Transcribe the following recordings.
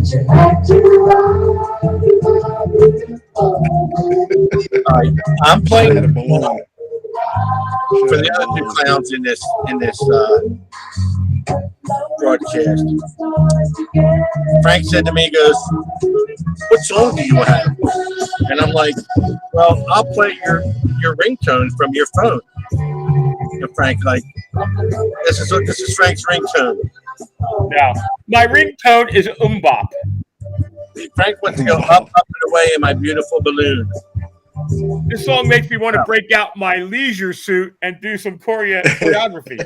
All right, I'm Should playing have had a the song balloon. Should for have the had a other two balloon. clowns in this broadcast. Frank said to me, he goes, "What song do you have?" And I'm like, "Well, I'll play your ringtone from your phone." And Frank like, "This is Frank's ringtone." Now, my ringtone is Umbop. Frank wants to go up, up and away in my beautiful balloon. This song makes me want to break out my leisure suit and do some choreography.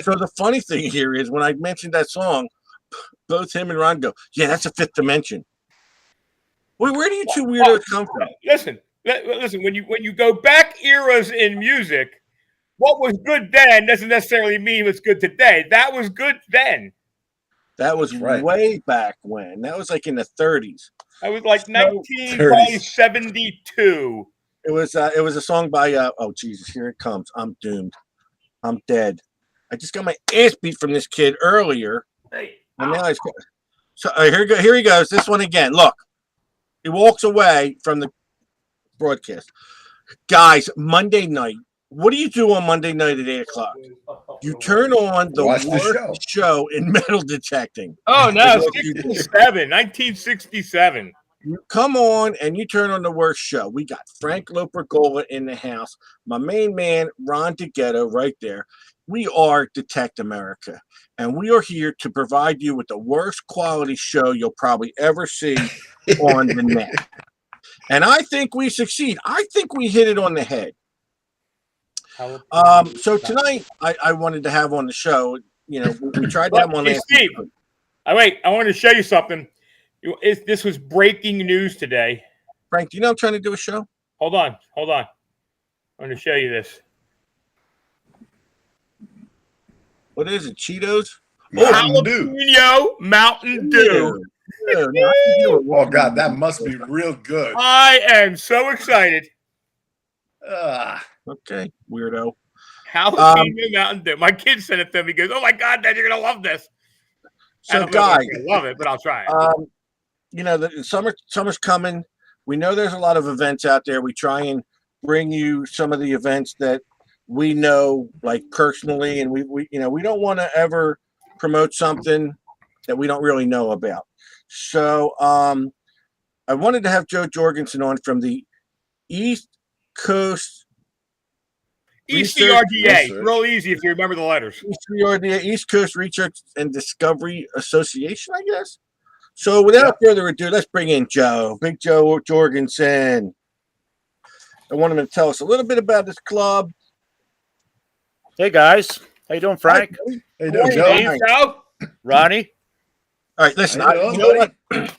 So the funny thing here is when I mentioned that song, both him and Ron go, "Yeah, that's a Fifth Dimension." Where do you two weirdos come from? Listen. When you go back eras in music, what was good then doesn't necessarily mean what's good today. That was good then. That was right. way back when. That was like in the 30s. I was like So- 1972. It was a song by oh Jesus, here it comes. I'm doomed. I'm dead. I just got my ass beat from this kid earlier. Hey, And now he's so here he goes. This one again. Look. He walks away from the broadcast. Guys, Monday night. What do you do on Monday night at 8:00? You turn on the Watch the worst show in metal detecting. Oh no, That's what you do. 1967. You come on and you turn on the worst show. We got Frank Lopergola in the house. My main man, Ron DeGhetto, right there. We are Detect America. And we are here to provide you with the worst quality show you'll probably ever see on the net. And I think we succeed. I think we hit it on the head. So tonight, I wanted to have on the show, you know, we tried to have one last Steve, week. I wanted to show you something. This was breaking news today. Frank, do you know I'm trying to do a show? Hold on. I'm going to show you this. What is it? Cheetos? Mountain Dew. Jalapeno Mountain Dew. No, I can do it. Oh God, that must be real good. I am so excited. Okay, weirdo. Jalapeno Mountain Dew. My kid sent it to me. He goes, "Oh my God, Dad, you're gonna love this." So, guys, I love it, but I'll try it. You know, the summer's coming. We know there's a lot of events out there. We try and bring you some of the events that we know, like personally, and we you know, we don't want to ever promote something that we don't really know about. So, I wanted to have Joe Jorgensen on from the East Coast. ECRDA, Research. real easy if you remember the letters. ECRDA, East Coast Research and Discovery Association, I guess. So without further ado, let's bring in Joe, Big Joe Jorgensen. I want him to tell us a little bit about this club. Hey guys, how you doing, Frank? Hey, you doing, Joe? Joe? Ronnie? All right, listen. How you doing, You know buddy? what?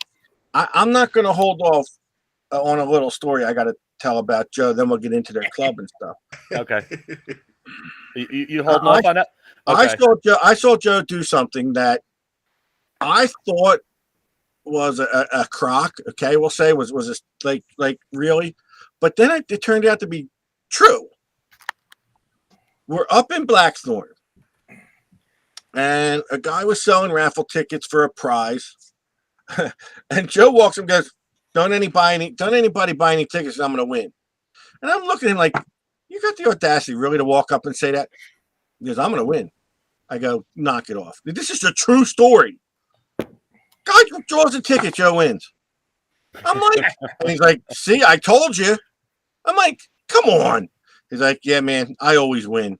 I'm not going to hold off on a little story I got to tell about Joe. Then we'll get into their club and stuff. Okay. You holding off on that? Okay. I saw Joe do something that I thought was a crock. Okay, we'll say was a, like really, but then it turned out to be true. We're up in Blackthorn, and a guy was selling raffle tickets for a prize, and Joe walks up and goes, Don't anybody buy any tickets, and I'm going to win." And I'm looking at him like, "You got the audacity really to walk up and say that?" He goes, "I'm going to win." I go, "Knock it off. This is a true story." Guy draws a ticket, Joe wins. I'm like, and he's like, "See, I told you." I'm like, "Come on." He's like, "Yeah, man, I always win."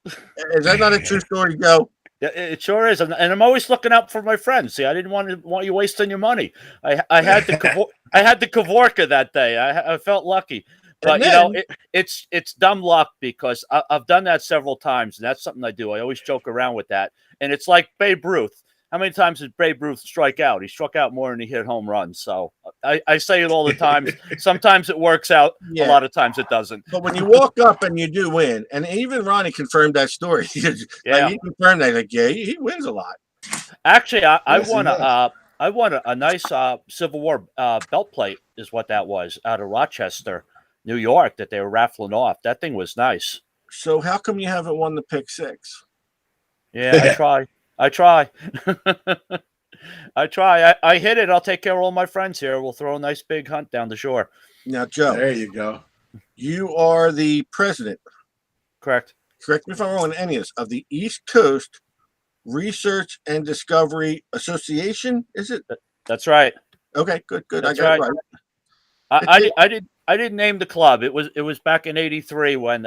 Is that not a true story, Joe? Yeah, it sure is, and I'm always looking out for my friends. See, I didn't want you wasting your money. I had the I had the Kavorka that day. I felt lucky, but then, it's dumb luck because I've done that several times, and that's something I do. I always joke around with that, and it's like Babe Ruth. How many times did Babe Ruth strike out? He struck out more than he hit home runs. So I say it all the time. Sometimes it works out. Yeah. A lot of times it doesn't. But when you walk up and you do win, and even Ronnie confirmed that story. Yeah. He confirmed that. Like, yeah, he wins a lot. Actually, I Yes, won he does. I won a nice Civil War belt plate is what that was out of Rochester, New York, that they were raffling off. That thing was nice. So how come you haven't won the pick six? Yeah, I try. I try. I hit it. I'll take care of all my friends here. We'll throw a nice big hunt down the shore. Now, Joe, There you go. you are the president. Correct. Correct me if I'm wrong on any of this. Of the East Coast Research and Discovery Association, is it? That's right. Okay, good. That's I got right. it right. I didn't name the club. It was back in '83 when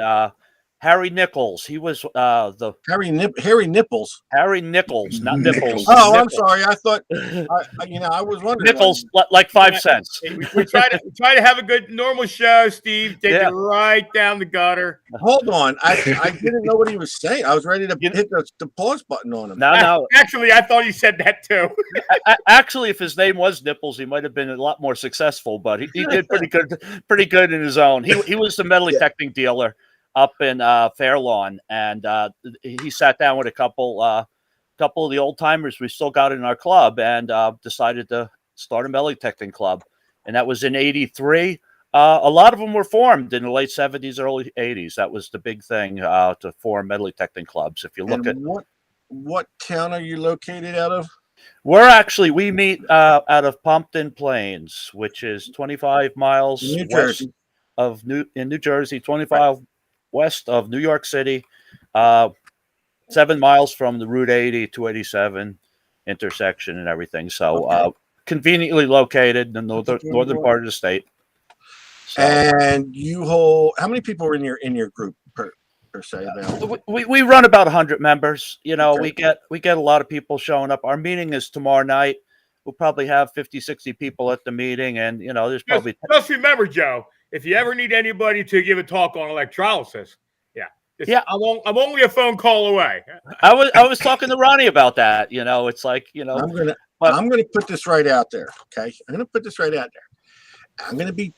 Harry Nichols. He was the Harry Nipples. Harry Nichols, not Nichols. Oh, I'm Nichols. sorry. I thought, I was wondering. Nichols, like 5 cents. We try to have a good normal show, Steve. Take it right down the gutter. Hold on. I didn't know what he was saying. I was ready to hit the pause button on him. No. Actually, I thought he said that too. Actually, if his name was Nipples, he might have been a lot more successful. But he did pretty good in his own. He was the metal detecting dealer up in Fairlawn, and he sat down with a couple of the old timers we still got in our club, and decided to start a metal detecting club, and that was in '83. A lot of them were formed in the late '70s, early '80s. That was the big thing to form metal detecting clubs. If you look at what town are you located out of? we meet out of Pompton Plains, which is 25 miles New west Jersey. of New Jersey, 25 west of New York City, 7 miles from the Route 80, 287 intersection and everything. So conveniently located in the northern part of the state. So, And you hold how many people are in your group per se? we run about 100 members. You know, Okay. we get a lot of people showing up. Our meeting is tomorrow night. We'll probably have 50, 60 people at the meeting, and there's probably Just remember, Joe, if you ever need anybody to give a talk on electrolysis, I'm only a phone call away. I was talking to Ronnie about that. It's like I'm gonna put this right out there. Okay, I'm gonna put this right out there. I'm gonna be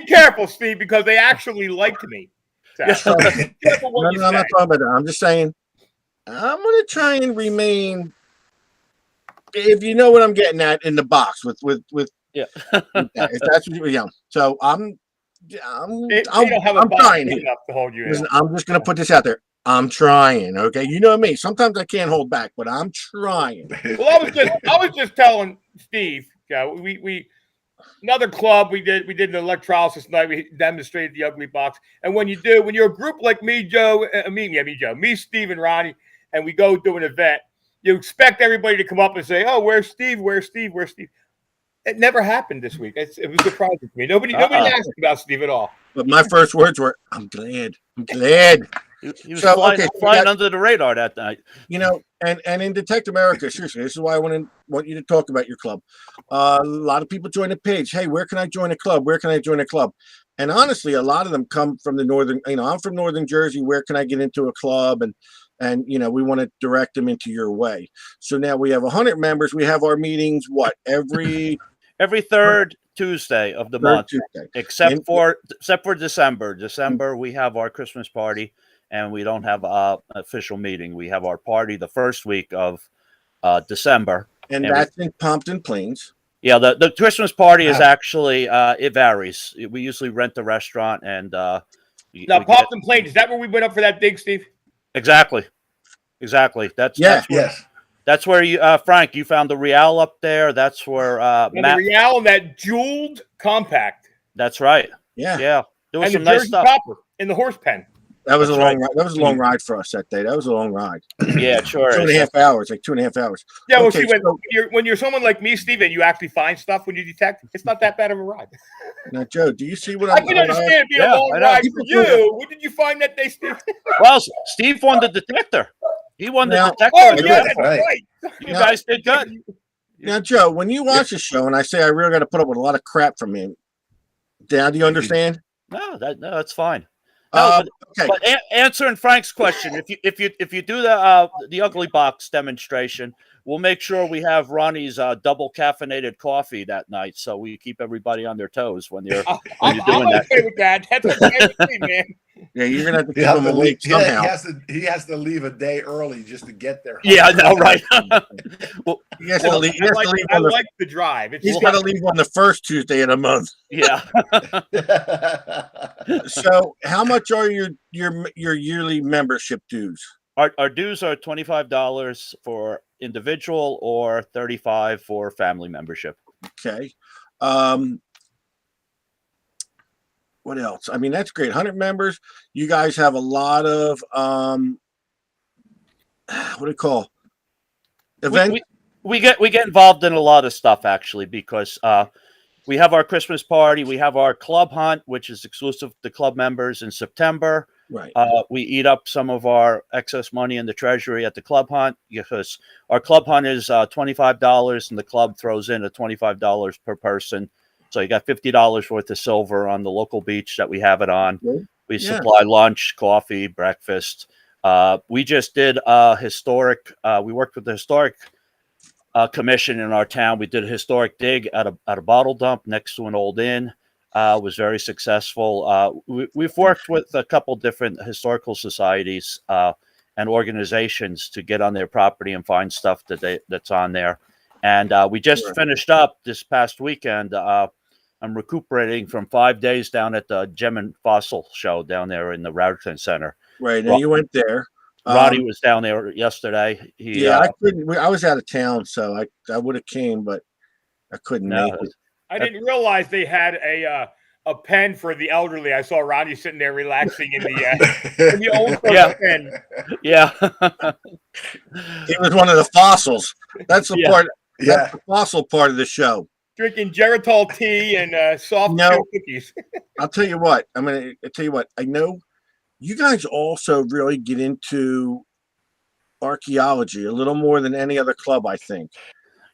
careful, Steve, because they actually liked me. So, careful what no, you no, I'm say. not talking about that. I'm just saying I'm gonna try and remain. If you know what I'm getting at in the box with yeah. if that's what you So I'm don't have a box trying big here. enough to hold you in. Listen, I'm just gonna put this out there. I'm trying. Okay, you know me. Sometimes I can't hold back, but I'm trying. Well, I was just telling Steve, we another club we did an electrolysis night. We demonstrated the ugly box, and when you're a group like me, Joe, me, Steve, and Ronnie, and we go do an event, you expect everybody to come up and say, "Oh, where's Steve? Where's Steve? Where's Steve?" It never happened this week. It was surprising to me. Nobody asked about Steve at all. But my first words were, "I'm glad. I'm glad." He was So, flying, okay, flying under the radar that night. And in Detect America, seriously, this is why I want you to talk about your club. A lot of people join the page. Hey, where can I join a club? Where can I join a club? And honestly, a lot of them come from the northern. I'm from Northern Jersey. Where can I get into a club? And we want to direct them into your way. So now we have 100 members. We have our meetings. Every third Tuesday of the month, Tuesday. except for December. December we have our Christmas party, and we don't have an official meeting. We have our party the first week of December, and that's in Pompton Plains. Yeah, the Christmas party is actually it varies. We usually rent the restaurant, and now Pompton Plains, is that where we went up for that dig, Steve? Exactly. That's where you, Frank, you found the Real up there. That's where Matt. The Real and that jeweled compact. That's right. Yeah. There was and some the nice Jersey stuff. Copper in the horse pen. That was a long ride for us that day. That was a long ride. Yeah, sure. 2.5 hours, like 2.5 hours. Yeah, well, Okay, see, when you're someone like me, Steve, and you actually find stuff when you detect, it's not that bad of a ride. Now, Joe, do you see what I can understand it being a long ride for you. What did you find that day, Steve? Well, Steve won the detector. He won the detector. Oh, yeah, that's right. You guys did good. Now, Joe, when you watch the show and I say I really got to put up with a lot of crap from him, now do you understand? No, that's fine. No, okay. But answering Frank's question, if you do the ugly box demonstration, we'll make sure we have Ronnie's double caffeinated coffee that night, so we keep everybody on their toes when you're doing that. Okay with that. That's okay with me, man. Yeah, you're gonna have to keep him awake somehow. He has to leave a day early just to get there. Yeah, I know, right? He has to leave. I like the drive. He's got to leave on the first Tuesday of the month. Yeah. So, how much are your yearly membership dues? Our dues are $25 for individual or $35 for family membership. Okay. What else? I mean, that's great. 100 members. You guys have a lot of what do you call event? We get involved in a lot of stuff actually because we have our Christmas party, we have our club hunt, which is exclusive to club members in September. Right. We eat up some of our excess money in the treasury at the club hunt because our club hunt is $25 and the club throws in a $25 per person. So you got $50 worth of silver on the local beach that we have it on. Good. We Yeah. supply lunch, coffee, breakfast. We just did a historic. We worked with the historic commission in our town. We did a historic dig at a bottle dump next to an old inn. Was very successful. We've worked with a couple different historical societies and organizations to get on their property and find stuff that's on there. And we just Sure. finished up this past weekend. I'm recuperating from 5 days down at the Gem and Fossil show down there in the Raritan Center. Right. Now you went there. Roddy was down there yesterday. Yeah, I couldn't. I was out of town, so I would have came, but I couldn't No, make it. I didn't realize they had a pen for the elderly. I saw Ronnie sitting there relaxing in the old Yeah. pen. yeah. He was one of the fossils. That's the Yeah. part. Yeah. That's the fossil part of the show. Drinking Geritol tea and soft No. shell cookies. I'll tell you what. I tell you what. I know you guys also really get into archaeology a little more than any other club, I think.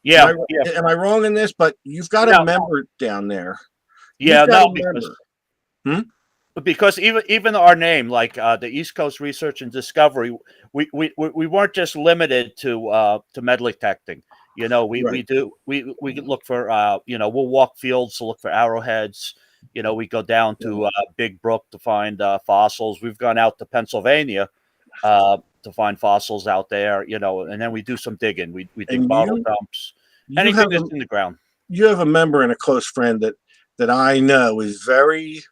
Yeah. Am I wrong in this? But you've got No. a member down there. Yeah. You've got No, a member. because even our name, like the East Coast Research and Discovery, we weren't just limited to metal detecting. You know, we Right. look for we'll walk fields to look for arrowheads. You know, we go down to Big Brook to find fossils. We've gone out to Pennsylvania to find fossils out there. You know, and then we do some digging. We dig And bottle you- dumps, You anything have, that's in the ground. you have a member and a close friend that I know is very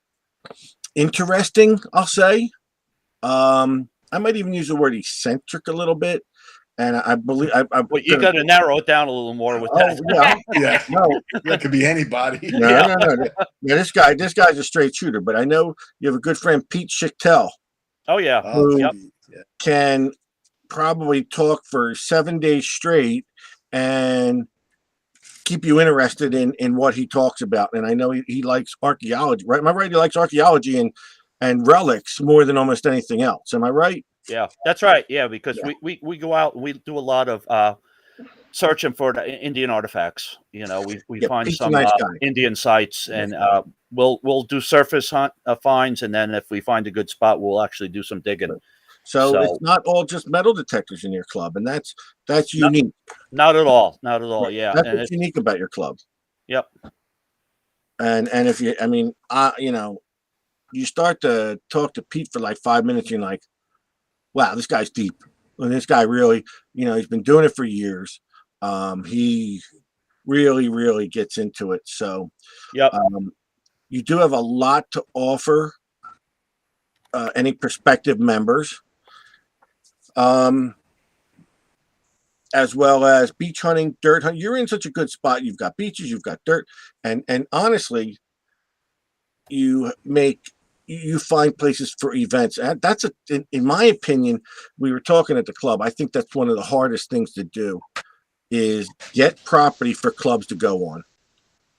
interesting. I'll say. I might even use the word eccentric a little bit, and I believe Well, you got to narrow it down a little more with Oh that. yeah, Yeah. no, That could be anybody. no, Yeah. no. Yeah, this guy's a straight shooter. But I know you have a good friend, Pete Schichtel, Oh yeah. Oh, Yep. yeah. can probably talk for 7 days straight and keep you interested in what he talks about. And I know he likes archaeology, right? Am I right? He likes archaeology and relics more than almost anything else. Am I right? Yeah, that's right. Yeah, because Yeah. we go out and we do a lot of searching for the Indian artifacts. You know, we Yeah, find Pete's a some nice guy. Indian sites, and we'll do surface hunt finds, and then if we find a good spot, we'll actually do some digging. So, So- it's not all just metal detectors in your club, and that's No, unique. Not at all. Not at all. Yeah, That's and what's unique about your club. Yep. And if you, I mean, you start to talk to Pete for like 5 minutes, you're like, wow, this guy's deep. And this guy really, he's been doing it for years. He really, really gets into it. So, Yep. you do have a lot to offer any prospective members, as well as beach hunting, dirt hunting. You're in such a good spot. You've got beaches, you've got dirt, and honestly, you find places for events. And that's in my opinion, we were talking at the club. I think that's one of the hardest things to do is get property for clubs to go on.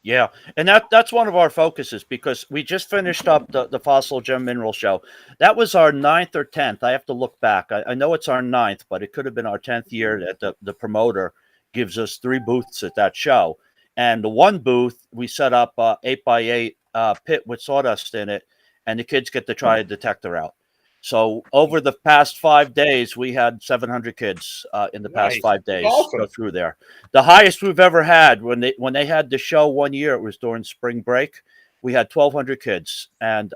Yeah, and that's one of our focuses because we just finished up the Fossil Gem Mineral Show. That was our 9th or 10th. I have to look back. I know it's our 9th, but it could have been our 10th year that the promoter gives us 3 booths at that show. And the one booth, we set up 8x8 pit with sawdust in it, and the kids get to try a detector out. So over the past 5 days, we had 700 kids in the past Nice. 5 days Awesome. go through there. The highest we've ever had when they had the show one year, it was during spring break. We had 1,200 kids, and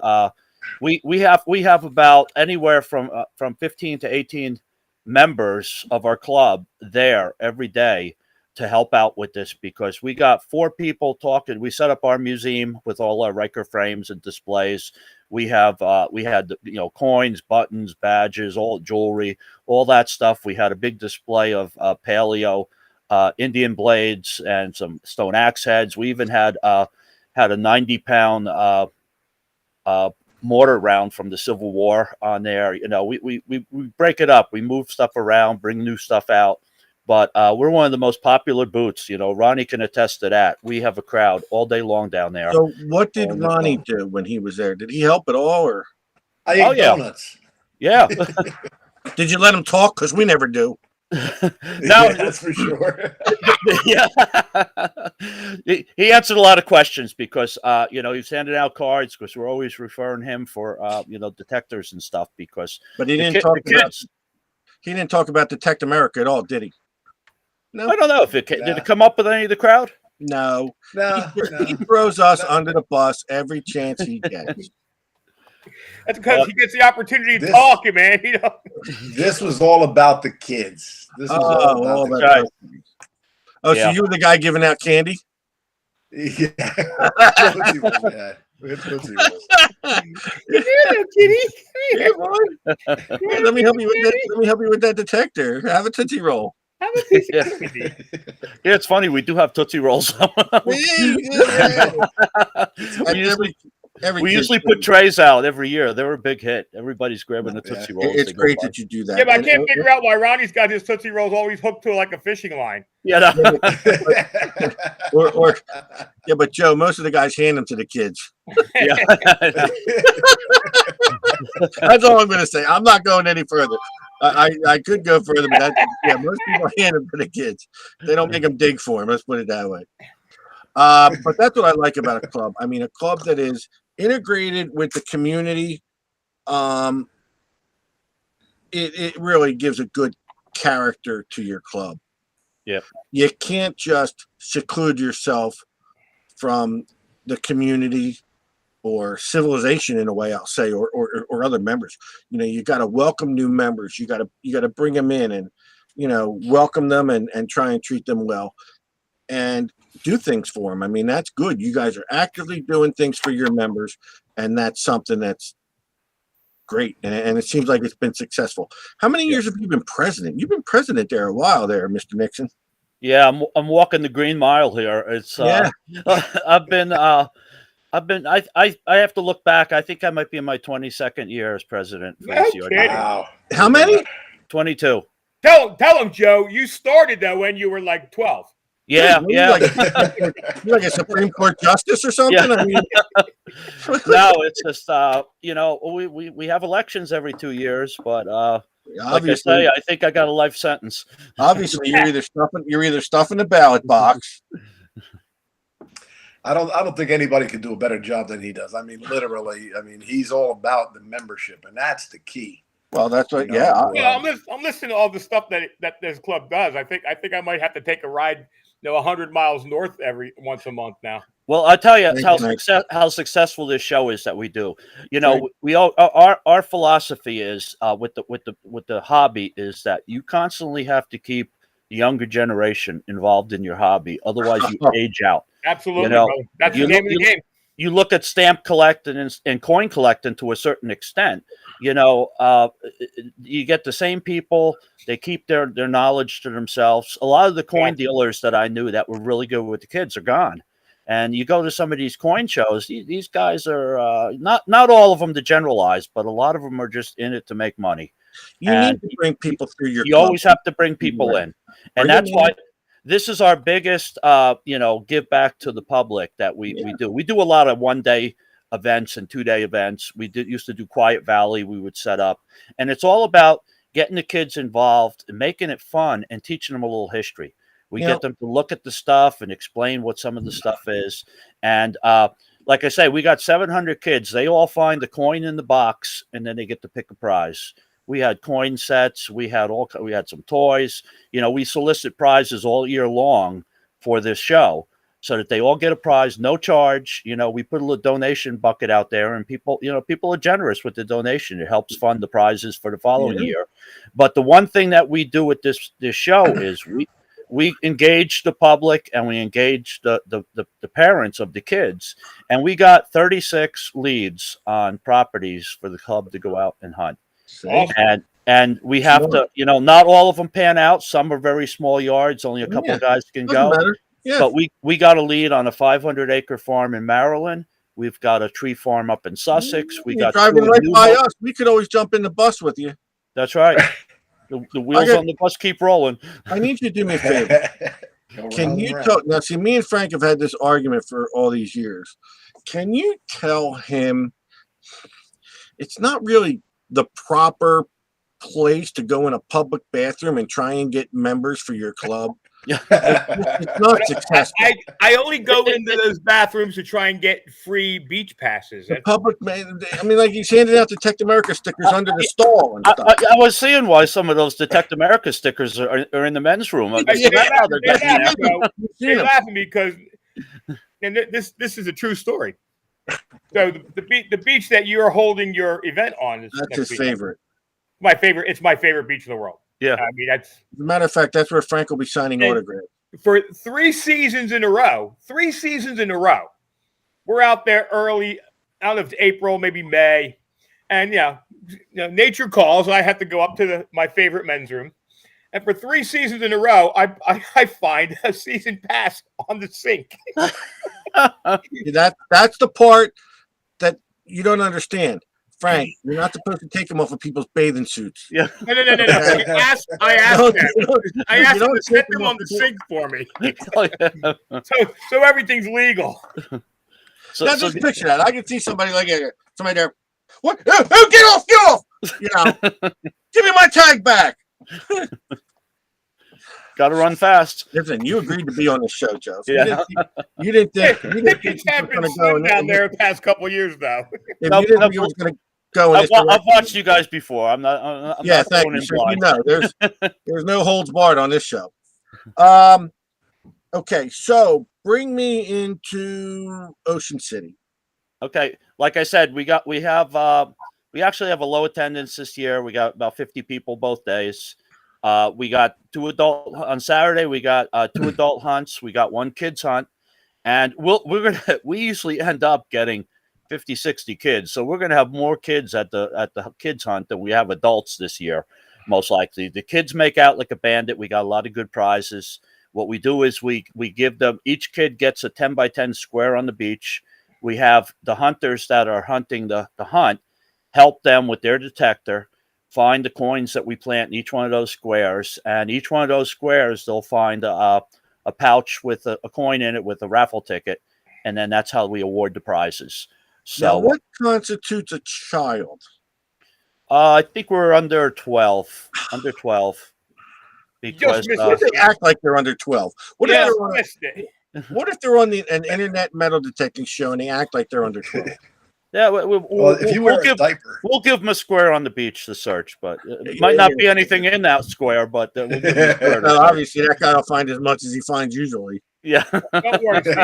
we have about anywhere from 15 to 18 members of our club there every day. to help out with this because we got 4 people talking. We set up our museum with all our Riker frames and displays. We had coins, buttons, badges, all jewelry, all that stuff. We had a big display of paleo Indian blades and some stone axe heads. We even had a 90-pound mortar round from the Civil War on there. We break it up. We move stuff around, bring new stuff out. But we're one of the most popular booths. Ronnie can attest to that. We have a crowd all day long down there. So what did Ronnie do when he was there? Did he help at all, or I ate donuts. Yeah. did you let him talk? Because we never do. No, that's for sure. Yeah. He answered a lot of questions because he was handing out cards because we're always referring him for detectors and stuff But he didn't talk about Detect America at all, did he? No. I don't know if did it come up with any of the crowd? No. No. He throws us under the bus every chance he gets. That's because he gets the opportunity to talk, man. This was all about the kids. This was all about the kids. Oh, so you were the guy giving out candy? Yeah. Tootsie Rolls. Hey, boy. Let me help you with that. Let me help you with that detector. Have a Tootsie Roll. Yeah, it's funny. We do have Tootsie Rolls. We usually put trays out every year. They're a big hit. Everybody's grabbing the Tootsie Rolls. It's great that you do that. Yeah, but I can't figure out why Ronnie's got his Tootsie Rolls always hooked to like a fishing line. Yeah. But Joe, most of the guys hand them to the kids. Yeah. That's all I'm going to say. I'm not going any further. I could go further, but most people hand them to the kids. They don't make them dig for them. Let's put it that way. But that's what I like about a club. I mean, a club that is integrated with the community. It really gives a good character to your club. Yeah. You can't just seclude yourself from the community or civilization in a way, I'll say, or other members. You got to welcome new members. You got to bring them in and, welcome them and try and treat them well and do things for them. I mean, that's good. You guys are actively doing things for your members, and that's something that's great. And it seems like it's been successful. How many years have you been president? You've been president there a while there, Mr. Nixon. Yeah, I'm walking the green mile here. It's I have to look back. I think I might be in my 22nd year as president. Wow. How many? 22. Tell him, Joe, you started though when you were like 12. Yeah. You're like a Supreme Court justice or something? Yeah. I mean, no, it's just we have elections every 2 years, but like I say, I think I got a life sentence. Obviously, you're either stuffing the ballot box. I don't think anybody could do a better job than he does. I mean, literally. I mean, he's all about the membership, and that's the key. Well, that's what. I'm listening to all the stuff that this club does. I think I might have to take a ride, 100 miles north once a month now. Well, I'll tell you how successful this show is that we do. We all our philosophy is with the hobby is that you constantly have to keep the younger generation involved in your hobby, otherwise you age out. Absolutely, that's the name of the game. You look at stamp collecting and coin collecting to a certain extent. You get the same people. They keep their knowledge to themselves. A lot of the coin dealers that I knew that were really good with the kids are gone. And you go to some of these coin shows, these guys are not all of them to generalize, but a lot of them are just in it to make money. You need to bring people through your You always have to bring people in. And that's why this is our biggest, give back to the public that we do. We do a lot of 1-day events and 2-day events. We used to do Quiet Valley. We would set up, and it's all about getting the kids involved and making it fun and teaching them a little history. We get them to look at the stuff and explain what some of the stuff is. And like I say, we got 700 kids. They all find the coin in the box, and then they get to pick a prize. We had coin sets. We had some toys. We solicit prizes all year long for this show so that they all get a prize, no charge. We put a little donation bucket out there, and people are generous with the donation. It helps fund the prizes for the following year. But the one thing that we do with this show is we engaged the public and we engaged the parents of the kids, and we got 36 leads on properties for the club to go out and hunt. Awesome. And we have to, not all of them pan out. Some are very small yards, only a couple of guys can Doesn't go. matter. Yeah. But we got a lead on a 500-acre farm in Maryland. We've got a tree farm up in Sussex. We You're got driving two right in by Newmarket. us. We could always jump in the bus with you. That's right. The wheels on the bus keep rolling. I need you to do me a favor. Can you tell? Now, see, me and Frank have had this argument for all these years. Can you tell him it's not really the proper place to go in a public bathroom and try and get members for your club? Yeah. It's not successful. I only go into those bathrooms to try and get free beach passes. The public, man, I mean, like he's handing out Detect America stickers under the stall and stuff. I was seeing why some of those Detect America stickers are in the men's room. They That's how they're laugh getting at there. me, though. They laugh at me because, and this is a true story. So the beach that you're holding your event on is That's his favorite. My favorite. It's my favorite beach in the world. Yeah. I mean, that's As a matter of fact, that's where Frank will be signing autographs. for 3 seasons in a row. 3 seasons in a row. We're out there early, out of April, maybe May, and nature calls. I have to go up to my favorite men's room, and for 3 seasons in a row, I find a season pass on the sink. That's the part that you don't understand. Frank, you're not supposed to take them off of people's bathing suits. No. I asked them. I asked them to set them on the sink for me, so everything's legal. Now just picture that. I can see somebody somebody there. What? Oh, get off! Get off! Give me my tag back. Got to run fast. Listen, you agreed to be on the show, Joe. So Yeah. You didn't think Tickets have been slim down there the past couple of years, though. If you didn't think you was going to go in this I've direction. watched you guys before. I'm not Thank going you. in So blind. there's no holds barred on this show. Okay, so bring me into Ocean City. Okay, like I said, we actually have a low attendance this year. We got about 50 people both days. We got 2 adult on Saturday. We got 2 adult hunts. We got 1 kids hunt, and we usually end up getting 50, 60 kids. So we're gonna have more kids at the kids hunt than we have adults this year, most likely. The kids make out like a bandit. We got a lot of good prizes. What we do is we give them, each kid gets a 10 by 10 square on the beach. We have the hunters that are hunting the hunt help them with their detector, find the coins that we plant in each one of those squares. And each one of those squares, they'll find a pouch with a coin in it with a raffle ticket. And then that's how we award the prizes. So Now, what constitutes a child? I think we're under 12. Under 12. Because missed What if they act like they're under 12? What Yeah, if they're on, missed it. what if they're on an internet metal detecting show and they act like they're under 12? yeah, Well, if you wear a diaper, we'll give them a square on the beach to search, but it might not be anything in that square, but we'll give them a square to Well, search. obviously, that guy will find as much as he finds usually. Yeah. Don't worry, Steve.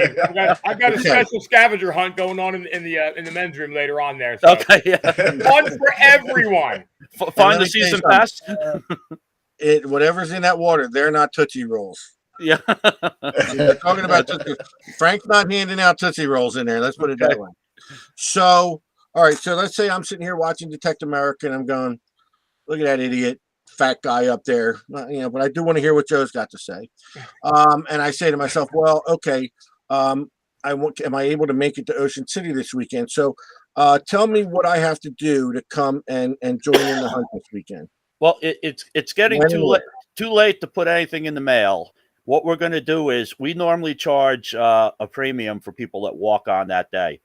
I got a Okay. special scavenger hunt going on in the men's room later on there. So. Okay. Yeah. One for everyone. Find me the tell you season something. pass. Whatever's in that water, they're not Tootsie Rolls. Yeah. They're talking about Tootsie. Frank's not handing out Tootsie Rolls in there. Let's put it that way. So, all right. So let's say I'm sitting here watching Detect America and I'm going, look at that idiot, fat guy up there. But I do want to hear what Joe's got to say. And I say to myself, well, okay, am I able to make it to Ocean City this weekend? So tell me what I have to do to come and join in the hunt this weekend. Well, it's getting too late to put anything in the mail. What we're going to do is we normally charge a premium for people that walk on that day.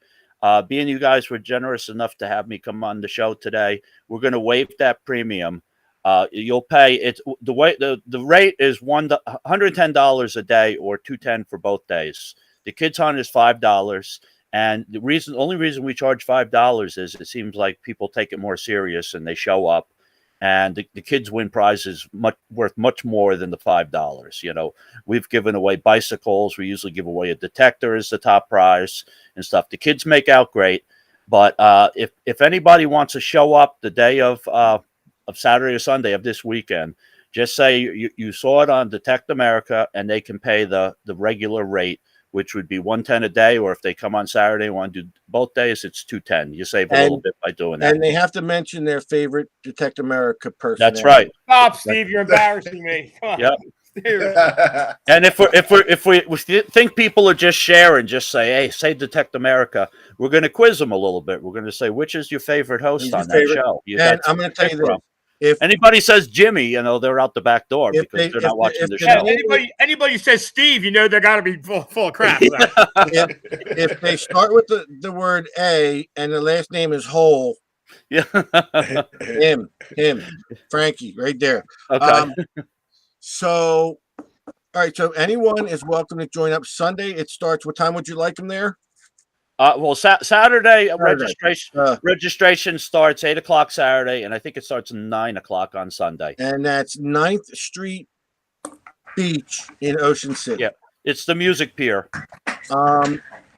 Being you guys were generous enough to have me come on the show today, we're going to waive that premium. You'll pay the rate is $110 a day or $210 for both days. The kids hunt is $5, and the only reason we charge $5 is it seems like people take it more serious and they show up. And the kids win prizes worth much more than the $5. We've given away bicycles. We usually give away a detector as the top prize and stuff. The kids make out great, but if anybody wants to show up the day of Saturday or Sunday of this weekend, Just say you saw it on Detect America, and they can pay the regular rate, which would be $110 a day. Or if they come on Saturday and want to do both days, it's $210. You save a little bit by doing that. And they have to mention their favorite Detect America person. That's right. Stop, Steve. You're embarrassing me. Come on. Yep. Dude. And if we think people are just sharing, just say, hey, say Detect America. We're going to quiz them a little bit. We're going to say, which is your favorite host Who's on your that favorite? show? You And got I'm going to tell you pick this: from. if Anybody says Jimmy, they're out the back door If because they- they're not if watching they- the if Yeah, show. anybody says Steve, they're got to be full of crap. if they start with the word A and the last name is Hole, Yeah. him, Frankie, right there. Okay. So, all right. So anyone is welcome to join up. Sunday it starts. What time would you like them there? Well, Saturday Saturday. registration starts 8:00 Saturday, and I think it starts 9:00 on Sunday. And that's 9th Street Beach in Ocean City. Yeah. It's the Music Pier.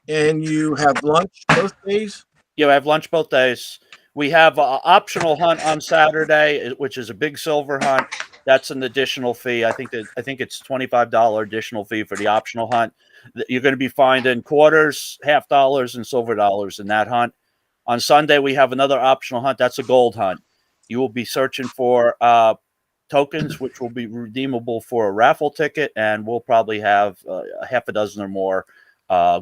And you have lunch both days. Yeah, I have lunch both days. We have an optional hunt on Saturday, which is a big silver hunt. That's an additional fee. I think it's $25 additional fee for the optional hunt. You're going to be finding quarters, half dollars, and silver dollars in that hunt. On Sunday, we have another optional hunt. That's a gold hunt. You will be searching for tokens, which will be redeemable for a raffle ticket, and we'll probably have a half a dozen or more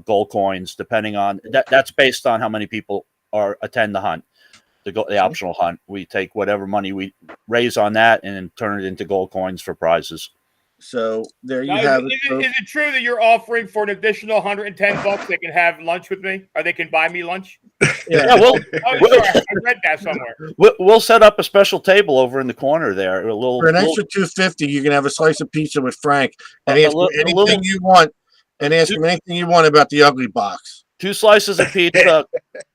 gold coins, depending on that. That's based on how many people attend the hunt. The optional hunt, we take whatever money we raise on that and turn it into gold coins for prizes. So there you Now, have is it. it true that you're offering for an additional $110 they can have lunch with me, or they can buy me lunch? Yeah, Oh, sorry, I read that somewhere. we'll set up a special table over in the corner there. A little For an extra $250, you can have a slice of pizza with Frank and A ask him little- anything you want, and ask him anything you want about the Ugly Box. 2 slices of pizza,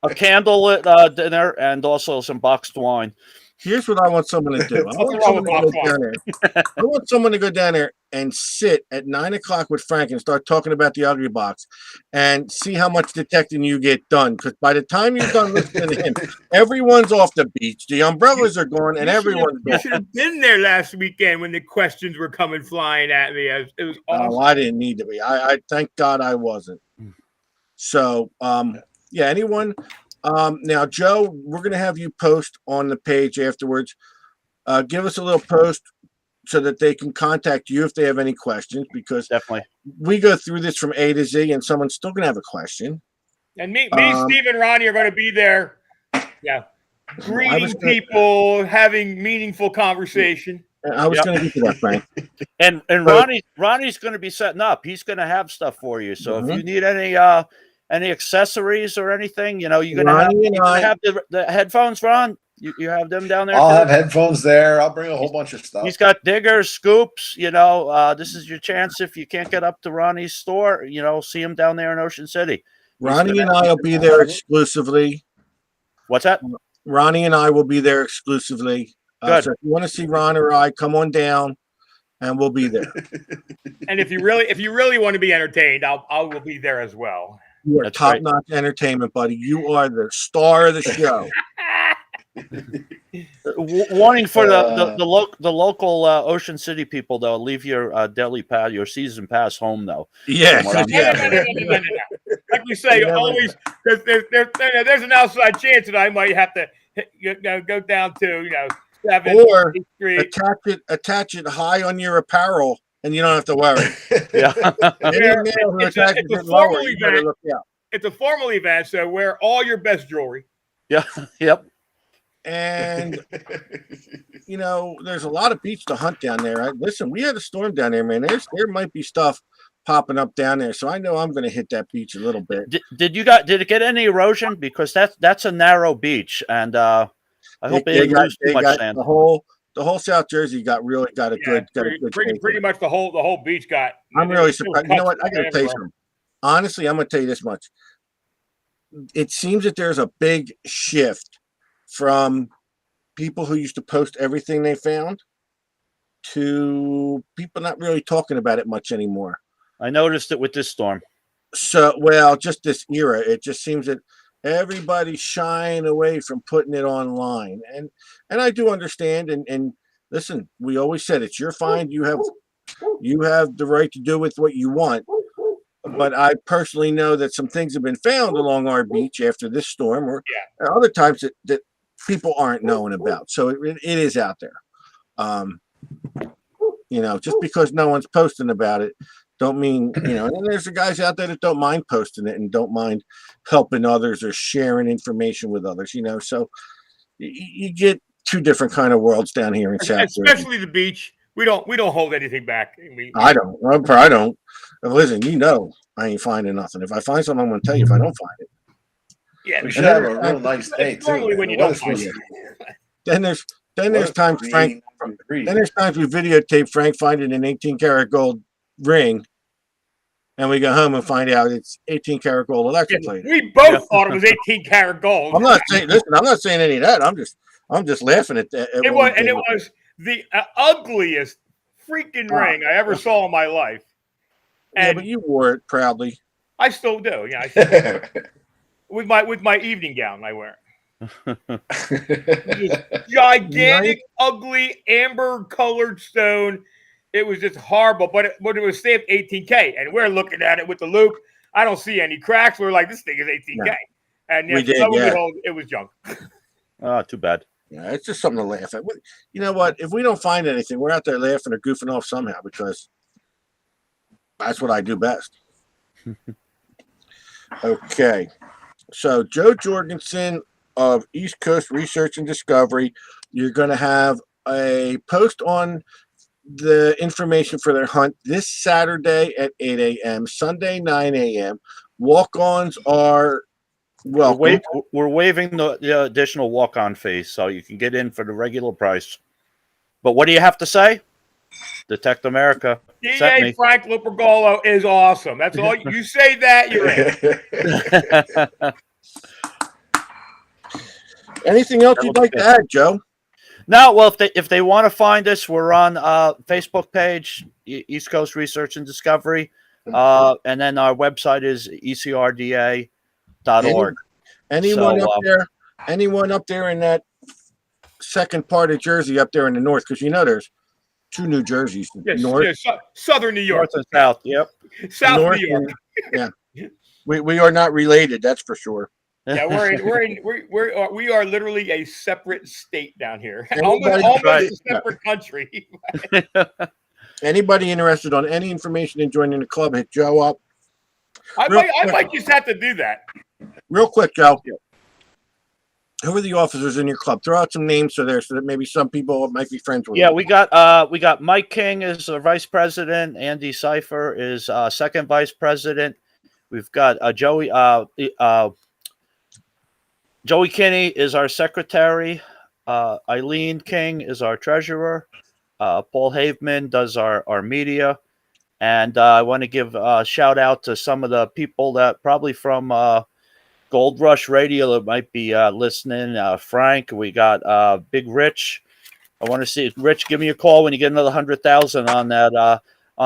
a candlelit dinner, and also some boxed wine. Here's what I want someone to do. I want wrong someone with to go down there. I want someone to go down there and sit at 9:00 with Frank and start talking about the Ugly Box, and see how much detecting you get done. Because by the time you're done listening to him, everyone's off the beach. The umbrellas are gone, and everyone's You gone. should have been there last weekend when the questions were coming flying at me. It was awesome. Oh, I didn't need to be. I thank God I wasn't. So, yeah, anyone. Now, Joe, we're going to have you post on the page afterwards. Give us a little post so that they can contact you if they have any questions, because Definitely. we go through this from A to Z and someone's still going to have a question. And me, Steve, and Ronnie are going to be there. Yeah. Greeting gonna- people, having meaningful conversation. And I was Yep. going to get to that, Frank. And But- Ronnie's going to be setting up. He's going to have stuff for you. So Mhm. if you need any accessories or anything, you're going to have, Ronnie and I, have the headphones, Ron. You have them down there. I'll too? have headphones there. I'll bring a whole bunch of stuff. He's got diggers, scoops. This is your chance if you can't get up to Ronnie's store. See him down there in Ocean City. Ronnie and I will be there exclusively. What's that? Ronnie and I will be there exclusively. Good. So if you want to see Ron or I, come on down, and we'll be there. And if you really want to be entertained, I will be there as well. You are That's right. top-notch entertainment, buddy. You are the star of the show. Warning for the local Ocean City people, though. Leave your daily pass, your season pass home, though. Yeah, From what I'm yeah. No. Like we say, Yeah, always there's an outside chance that I might have to go down to 7th Or Street. attach it high on your apparel, and you don't have to worry. Yeah. Any Where male who it's a- attaches it's a it lower, formal you better event. look out. It's a formal event, so wear all your best jewelry. Yeah. Yep. And there's a lot of beach to hunt down there. Listen, we had a storm down there, man. There might be stuff popping up down there, so I know I'm going to hit that beach a little bit. Did it get any erosion? Because that's a narrow beach, and I hope they didn't lose too much sand. The whole South Jersey got a good Pretty much the whole beach got. I'm really surprised. You know what? I got to tell you everywhere. something. Honestly, I'm going to tell you this much. It seems that there's a big shift from people who used to post everything they found to people not really talking about it much anymore. I noticed it with this storm. So, well, just this era, it just seems that everybody's shying away from putting it online, and I do understand, and listen, we always said it's your find. You have the right to do with what you want. But I personally know that some things have been found along our beach after this storm, or other times that people aren't knowing about. So it is out there. Just because no one's posting about it, don't mean, and there's the guys out there that don't mind posting it and don't mind helping others or sharing information with others, so you get two different kind of worlds down here in South Jersey. Especially the beach. We don't hold anything back. I don't. I don't. Listen, I ain't finding nothing. If I find something, I'm going to tell you. If I don't find it, we should have a real nice day too. Normally when you don't find it. Then there's times Frank. Then there's times we videotape Frank finding an 18-karat gold ring, and we go home and find out it's 18-karat gold electroplated. We both thought it was 18-karat gold. I'm not saying. Listen, I'm not saying any of that. I'm just laughing at that. It was the ugliest freaking ring I ever saw in my life. And but you wore it proudly. I still do. Yeah, I still do. with my evening gown I wear. Gigantic, ugly, amber-colored stone. It was just horrible, but it was stamped 18K, and we're looking at it with the loop. I don't see any cracks. We're like, this thing is 18K, no. and it was junk. Too bad. Yeah, it's just something to laugh at. You know what? If we don't find anything, we're out there laughing or goofing off somehow because that's what I do best. Okay. So Joe Jorgensen of East Coast Research and Discovery, you're going to have a post on the information for their hunt this Saturday at 8 a.m., Sunday 9 a.m. Walk-ons are welcome. We're waiving the additional walk-on fee, so you can get in for the regular price. But what do you have to say? Detect America. DA Frank Lupergolo is awesome. That's all. You say that, you're in. Anything else you'd like to add, Joe? No, well, if they want to find us, we're on Facebook page, East Coast Research and Discovery, and then our website is ecrda.org. Anyone up there in that second part of Jersey up there in the north, because there's two New Jerseys, Southern New York, north and south. Yep, South New York. We are not related, that's for sure. Yeah, we are literally a separate state down here, Anybody, almost a separate country. Anybody interested on any information in joining the club, hit Joe up. I might just have to do that. Real quick, Joe. Who are the officers in your club? Throw out some names so that maybe some people might be friends with. Yeah, we got Mike King as a vice president. Andy Cipher is second vice president. We've got Joey Kinney is our secretary. Eileen King is our treasurer. Paul Haveman does our media. And I want to give a shout out to some of the people that probably from Gold Rush Radio that might be listening. Frank, we got Big Rich. I want to see Rich. Give me a call when you get another 100,000 on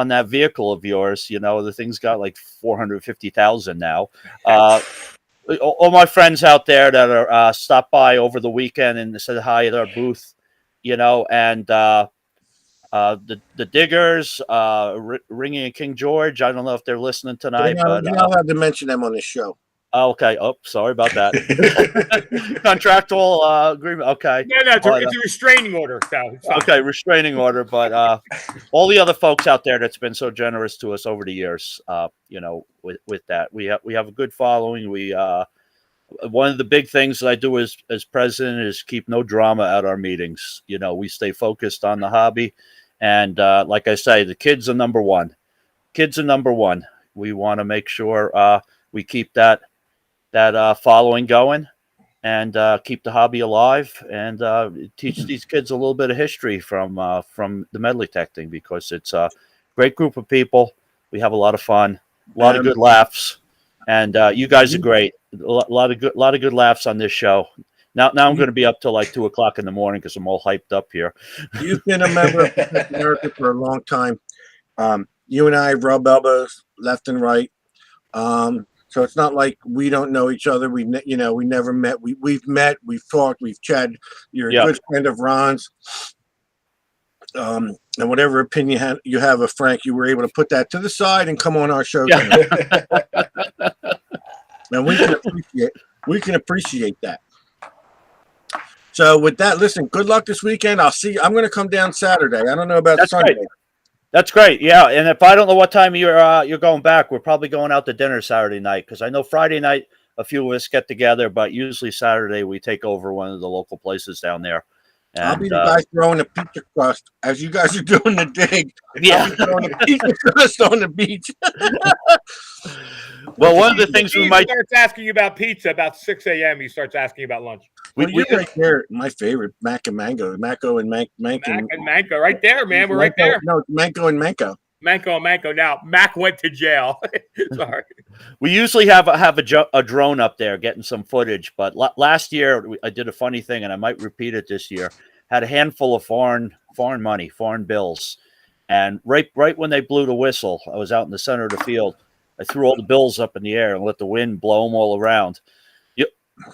that vehicle of yours. The thing's got like 450,000 now. All my friends out there that are stopped by over the weekend and said hi at our booth, and the Diggers, Ringing and King George. I don't know if they're listening tonight, but you're not allowed to mention them on this show. Okay. Oh, sorry about that. Contractual agreement. Okay. No, it's a restraining order. Okay, restraining order. But all the other folks out there that's been so generous to us over the years, with that, we have a good following. We one of the big things that I do as president is keep no drama at our meetings. We stay focused on the hobby, and like I say, the kids are number one. Kids are number one. We want to make sure we keep that following going and keep the hobby alive and teach these kids a little bit of history from the medley tech thing, because it's a great group of people. We have a lot of fun, a lot of good laughs, and you guys are great. A lot of good laughs on this show. Now I'm going to be up till like 2:00 in the morning because I'm all hyped up here. You've been a member of Protect America for a long time. You and I rub elbows left and right. So it's not like we don't know each other. We never met. We've met. We've talked. We've chatted. You're a good friend of Ron's. And whatever opinion you have of Frank, you were able to put that to the side and come on our show Yeah. tonight. And we can appreciate that. So with that, listen, good luck this weekend. I'll see you. I'm going to come down Saturday. I don't know about That's Sunday. great. That's great. Yeah, and if I don't know what time you're going back, we're probably going out to dinner Saturday night, because I know Friday night a few of us get together, but usually Saturday we take over one of the local places down there. And, I'll be the guy throwing the pizza crust as you guys are doing the dig. yeah. I'll be throwing the pizza crust on the beach. Well, one of the things we He might starts asking you about pizza about 6 a.m. He starts asking about lunch. Well, you're right there. My favorite, Mac and Mango. Manco and Mac and Manco, right there, man. We're right Manco- there. No, it's Manco and Manco. Manco and Manco. Now, Mac went to jail. Sorry. we usually have a drone up there getting some footage, but last year I did a funny thing, and I might repeat it this year. Had a handful of foreign money, foreign bills, and right when they blew the whistle, I was out in the center of the field. I threw all the bills up in the air and let the wind blow them all around.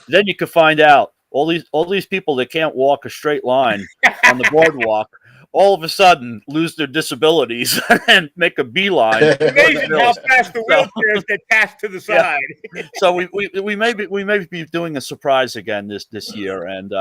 Then you could find out all these people that can't walk a straight line on the boardwalk all of a sudden lose their disabilities and make a beeline. Amazing how fast the wheelchairs get passed to the side. So we may be doing a surprise again this year, and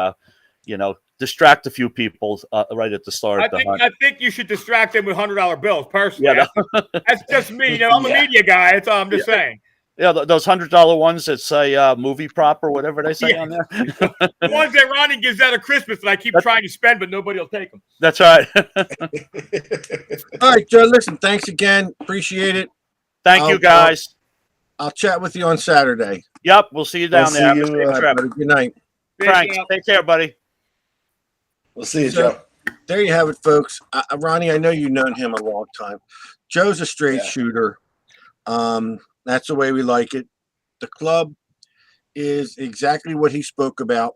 distract a few people right at the start of the hunt. I think you should distract them with $100 bills personally. Yeah, That's just me. I'm a media guy. That's all I'm just saying. Yeah, those $100 ones that say movie prop or whatever they say on there. The ones that Ronnie gives out at Christmas that I keep trying to spend, but nobody will take them. That's right. All right, Joe. Listen, thanks again. Appreciate it. Thank you, guys. I'll chat with you on Saturday. Yep, we'll see you down there. See you, Good night. Frank, take care, buddy. We'll see you, So, Joe. There you have it, folks. Ronnie, I know you've known him a long time. Joe's a straight shooter. That's the way we like it. The club is exactly what he spoke about.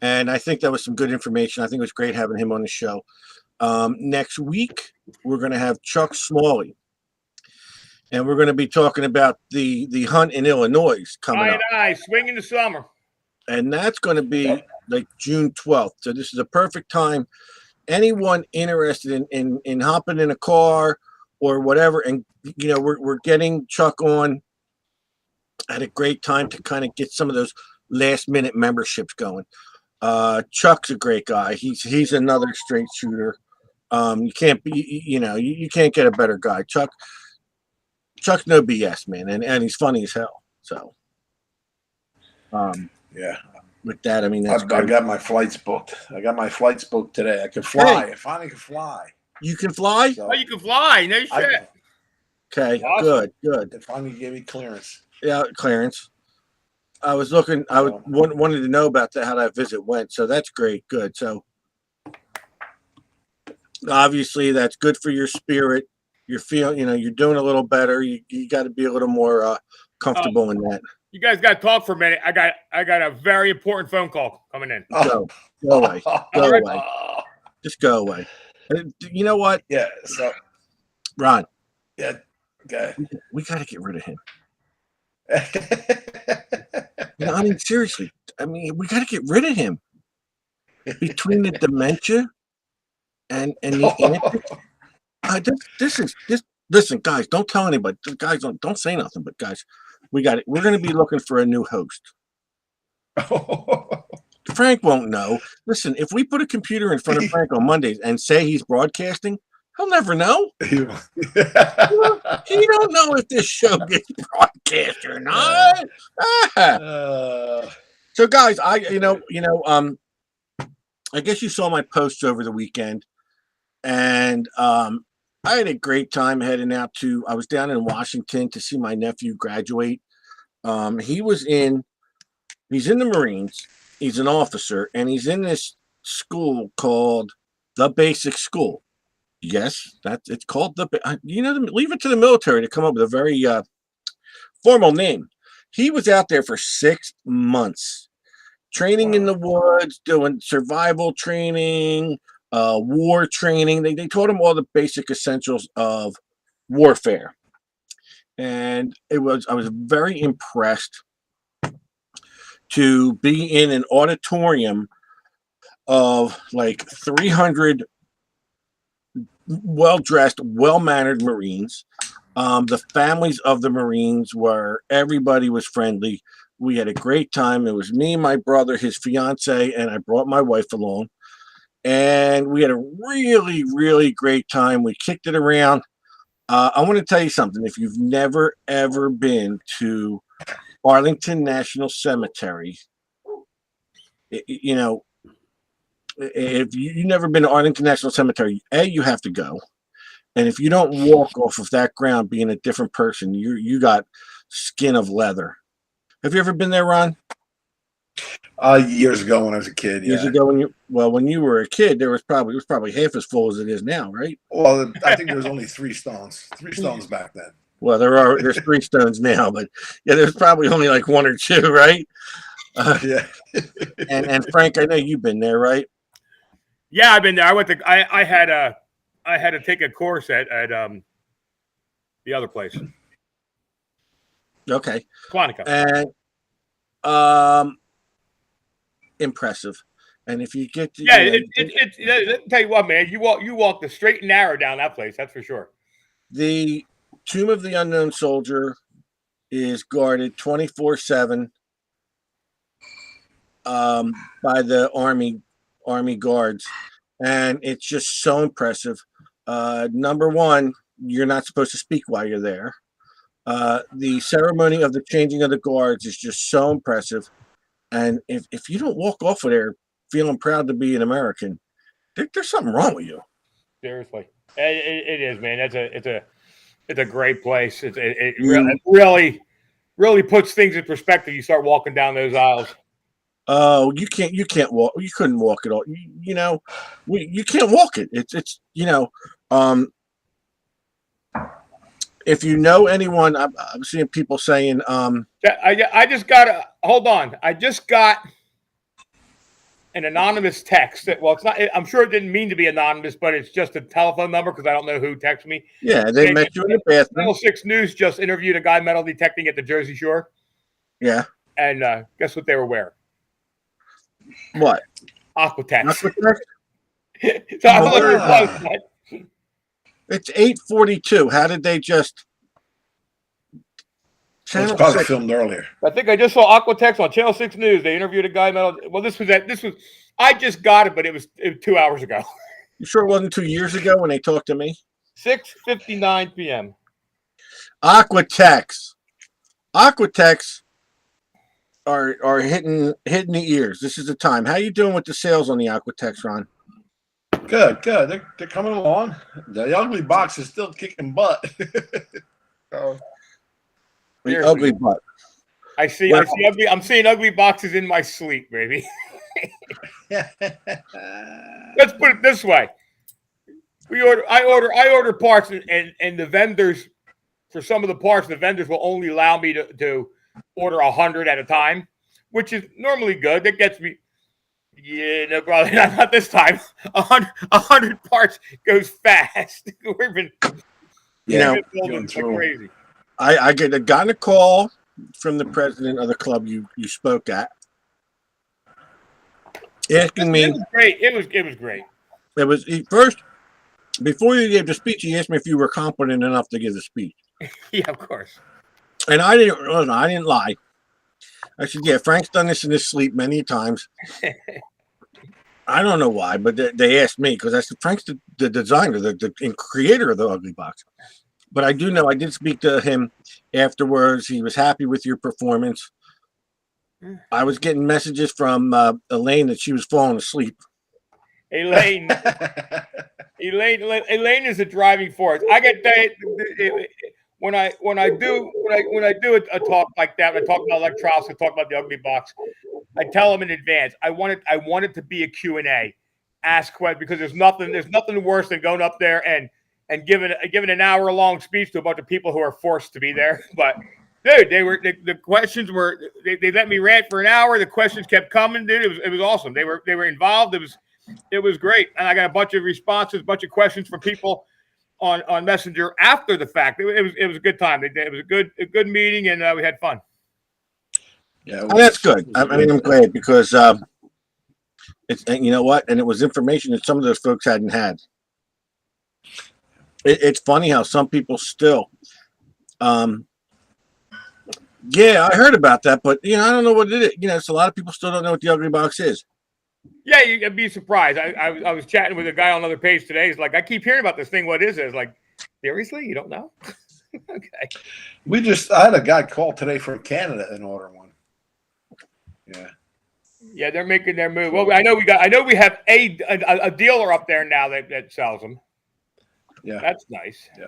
And I think that was some good information. I think it was great having him on the show. Next week, we're going to have Chuck Smalley. And we're going to be talking about the hunt in Illinois coming up. Swing in the summer. And that's going to be like June 12th. So this is a perfect time. Anyone interested in hopping in a car or whatever, and we're getting Chuck on at a great time to kind of get some of those last minute memberships going. Chuck's a great guy. He's another straight shooter. You can't be, you can't get a better guy. Chuck's no BS, man, and he's funny as hell. So, yeah. With that, I mean, that's I got my flights booked. Today. I can fly. Hey. I finally can fly. You can fly? So Oh, you can fly. No shit. Okay, Awesome. good. they finally gave me clearance. Yeah, clearance. I was looking. I wanted to know about how that visit went. So that's great. Good. So obviously that's good for your spirit. You're feeling. You're doing a little better. You got to be a little more comfortable in that. You guys got to talk for a minute. I got a very important phone call coming in. Go away. Go away. Just go away. You know what? Yeah. So, Ron. yeah. Okay. We got to get rid of him. I mean, seriously. I mean, we got to get rid of him. Between the dementia and the antics, listen, guys, don't tell anybody. Guys, don't say nothing. But guys, we got it. We're going to be looking for a new host. Frank won't know. Listen, if we put a computer in front of Frank on Mondays and say he's broadcasting, he'll never know. He don't know if this show gets broadcast or not. So, guys, I guess you saw my posts over the weekend, and I had a great time heading out I was down in Washington to see my nephew graduate. He's in the Marines. He's an officer, and he's in this school called the Basic School. Yes, it's called leave it to the military to come up with a very formal name. He was out there for 6 months, training in the woods, doing survival training, war training. They taught him all the basic essentials of warfare. And I was very impressed to be in an auditorium of like 300 well-dressed, well-mannered Marines. The families of the Marines everybody was friendly. We had a great time. It was me, my brother, his fiance, and I brought my wife along. And we had a really, really great time. We kicked it around. I want to tell you something. If you've never, ever been to Arlington National Cemetery, if you've never been to Arlington National Cemetery, you have to go. And if you don't walk off of that ground being a different person, you got skin of leather. Have you ever been there, Ron? Years ago when I was a kid. Years ago when you were a kid, it was probably half as full as it is now, right? Well, I think there was only 3 stones back then. Well, there's 3 stones now, but yeah, there's probably only like 1 or 2, right? Yeah. and Frank, I know you've been there, right? Yeah, I've been there. I had to take a course at the other place, Okay. Quantico. And impressive. And if you get to Let me tell you what, man, you walk the straight and narrow down that place, that's for sure. the Tomb of the Unknown Soldier is guarded 24/7 by the army guards, and it's just so impressive. Number one, you're not supposed to speak while you're there. The ceremony of the changing of the guards is just so impressive. And if you don't walk off of there feeling proud to be an American, there's something wrong with you. Seriously, it is, man. It's a great place. It really puts things in perspective. You start walking down those aisles. Oh, you can't walk. You couldn't walk at all. You can't walk it. It's if you know anyone, I'm seeing people saying, I just got hold on. I just got an anonymous text. It's not. I'm sure it didn't mean to be anonymous, but it's just a telephone number because I don't know who texted me. Yeah, they met you in the bathroom. Channel 6 News just interviewed a guy metal detecting at the Jersey Shore. Yeah. And guess what they were wearing? What? Aquatex. Aquatex? So I'm looking It's 8:42. How did they just? It's probably filmed earlier. I think I just saw Aquatex on Channel 6 News. They interviewed a guy metal. Well, this was. I just got it, but it was 2 hours ago. You sure it wasn't 2 years ago when they talked to me? 6:59 p.m. Aquatex are hitting the ears. This is the time. How you doing with the sales on the Aquatex, Ron? Good. They're coming along. The ugly box is still kicking butt. The ugly butt. I see ugly. I'm seeing ugly boxes in my sleep, baby. Let's put it this way: I order parts, and the vendors, for some of the parts, the vendors will only allow me to order 100 at a time, which is normally good. That gets me. Yeah, no problem. Not this time. 100 parts goes fast. We've been building like crazy. I got a call from the president of the club you spoke at, asking me. It was great. It was great. It was first before you gave the speech. He asked me if you were competent enough to give the speech. Yeah, of course. And I didn't lie. I said, "Yeah, Frank's done this in his sleep many times." I don't know why, but they asked me because I said Frank's the designer, the creator of the Ugly Box. But I do know I did speak to him afterwards. He was happy with your performance. I was getting messages from Elaine that she was falling asleep. Elaine is a driving force. I get that when I do a talk like that, I talk about electrolysis, I talk about the Ugly Box. I tell them in advance. I want it to be a Q&A, ask questions, because there's nothing worse than going up there and giving an hour-long speech to a bunch of people who are forced to be there. But dude, the questions were they let me rant for an hour. The questions kept coming, dude. It was awesome. They were involved. It was great, and I got a bunch of responses, a bunch of questions from people on Messenger after the fact. It was a good time. It was a good meeting, and we had fun. Yeah, that's good. I mean, I'm glad because And you know what? And it was information that some of those folks hadn't had. It's funny how some people still, yeah, I heard about that, but I don't know what it is. So a lot of people still don't know what the Ugly Box is. Yeah, you'd be surprised. I was chatting with a guy on another page today. He's like, I keep hearing about this thing. What is it? It's like, seriously? You don't know? Okay. I had a guy call today from Canada and order one. Yeah. Yeah, they're making their move. Well, I know we have a dealer up there now that sells them. Yeah. That's nice. Yeah.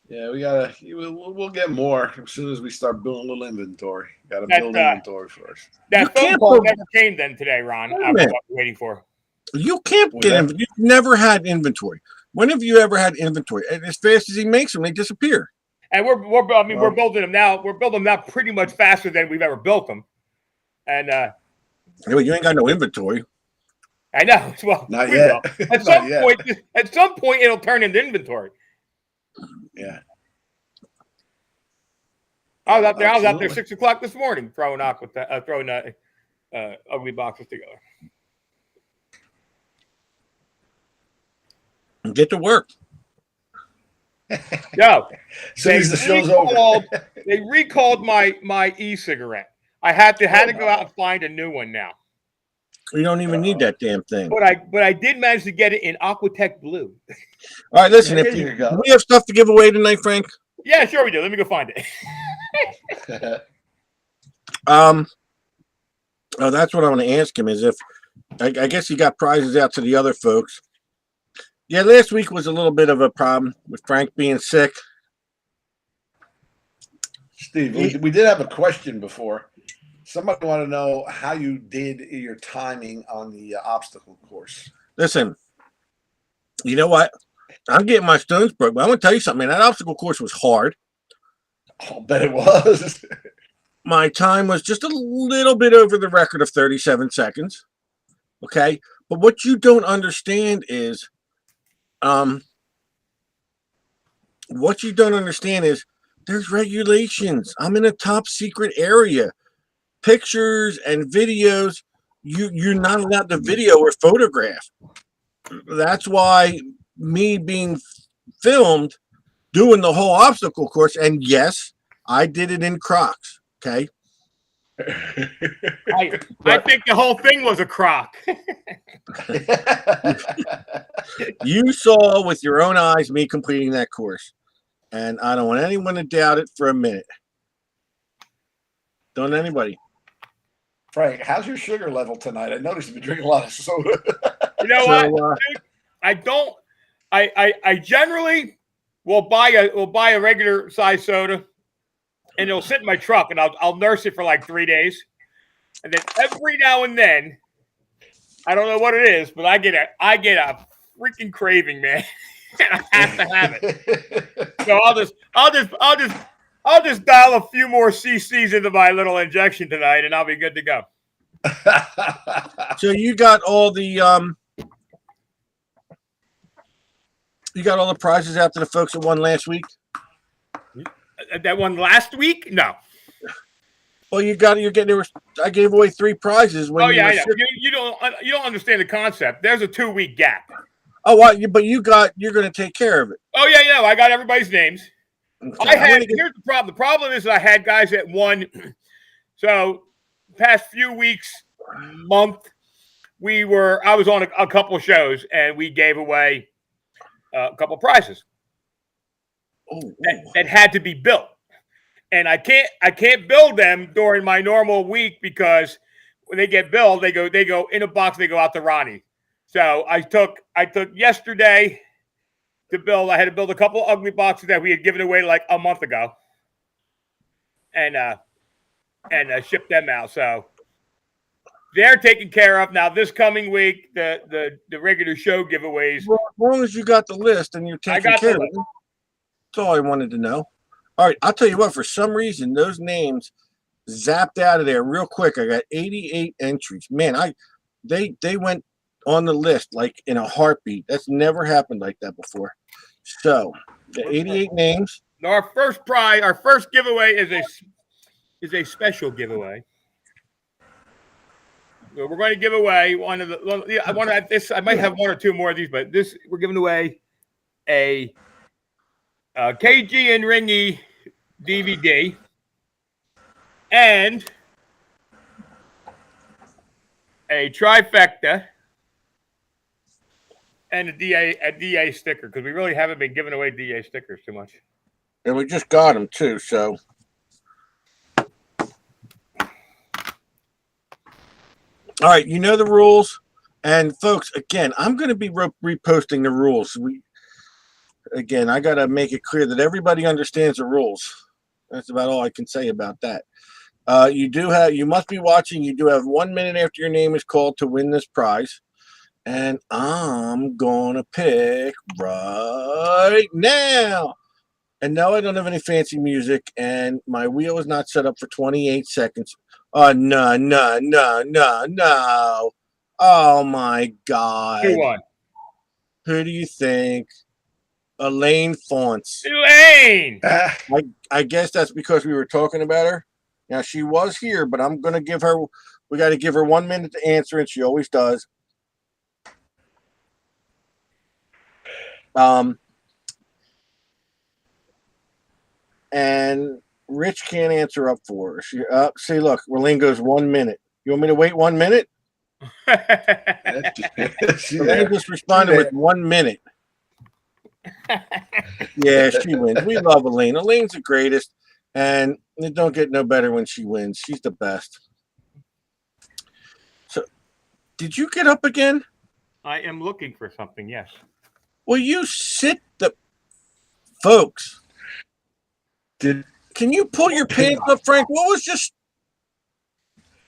Yeah, we'll get more as soon as we start building a little inventory. Got to build inventory first. That phone call never came then today, Ron. I was waiting for. You can't get you've never had inventory. When have you ever had inventory? And as fast as he makes them, they disappear. And we're building them now. We're building them now pretty much faster than we've ever built them. And anyway, you ain't got no inventory. I know. Well, not yet. At some point, it'll turn into inventory. Yeah. I was out there 6:00 this morning throwing ugly boxes together. Get to work. Yo, soon as the show's over. They recalled my e-cigarette. I had to go out and find a new one now. You don't even need that damn thing. But I did manage to get it in Aquatech blue. All right, listen. Do we have stuff to give away tonight, Frank? Yeah, sure we do. Let me go find it. Oh, that's what I'm going to ask him. Is if I guess he got prizes out to the other folks. Yeah, last week was a little bit of a problem with Frank being sick. Steve, we did have a question before. Somebody wanted to know how you did your timing on the obstacle course. Listen, you know what? I'm getting my stones broke, but I'm going to tell you something, man. That obstacle course was hard. I'll bet it was. My time was just a little bit over the record of 37 seconds. Okay? But what you don't understand is, there's regulations. I'm in a top secret area. Pictures and videos, you're not allowed to video or photograph. That's why me being filmed doing the whole obstacle course, and yes, I did it in Crocs. Okay. I think the whole thing was a crock. You saw with your own eyes me completing that course, and I don't want anyone to doubt it for a minute. Don't anybody. Frank, how's your sugar level tonight? I noticed you've been drinking a lot of soda. You know what? Dude, I don't. I generally will buy a regular size soda, and it'll sit in my truck, and I'll nurse it for like 3 days, and then every now and then, I don't know what it is, but I get a freaking craving, man, and I have to have it. So I'll just dial a few more cc's into my little injection tonight, and I'll be good to go. So you got all the prizes out to the folks that won last week? That one last week? No. Well, I gave away 3 prizes. When I know. You don't understand the concept. There's a 2-week gap. Oh, what? But you're going to take care of it. Oh yeah, I got everybody's names. Okay. Here's the problem. The problem is that I had guys that won. So, past few weeks, month, I was on a couple of shows, and we gave away a couple of prizes that had to be built, and I can't build them during my normal week because when they get built, they go in a box, they go out to Ronnie. So I took yesterday to build. I had to build a couple of ugly boxes that we had given away like a month ago, and ship them out. So they're taken care of now. This coming week, the regular show giveaways. Well, as long as you got the list and you're taking care of it, that's all I wanted to know. All right, I'll tell you what. For some reason, those names zapped out of there real quick. I got 88 entries. Man, they went on the list like in a heartbeat. That's never happened like that before. So the 88 names. Now our first prize, our first giveaway is a special giveaway. we're going to give away one of the. I want to this. I might have one or two more of these, but this we're giving away a KG and Ringy DVD and a trifecta and a DA sticker because we really haven't been giving away DA stickers too much. And we just got them too, so. All right, you know the rules. And folks, again, I'm going to be reposting the rules. I got to make it clear that everybody understands the rules. That's about all I can say about that. You must be watching. You do have 1 minute after your name is called to win this prize. And I'm going to pick right now. And no, I don't have any fancy music. And my wheel is not set up for 28 seconds. Oh, no. Oh, my God. Who won? Who do you think? Elaine Fonts. Elaine! I guess that's because we were talking about her. Now, she was here, but I'm going to give her, we got to give her 1 minute to answer, and she always does. And Rich can't answer up for her. See, look, Elaine goes 1 minute. You want me to wait 1 minute? Elaine just responded with 1 minute. Yeah, she wins. We love Elaine. Elaine's the greatest, and it don't get no better when she wins. She's the best. So, did you get up again? I am looking for something, yes. Well, you sit the folks. Can you pull your pants up, Frank? What was just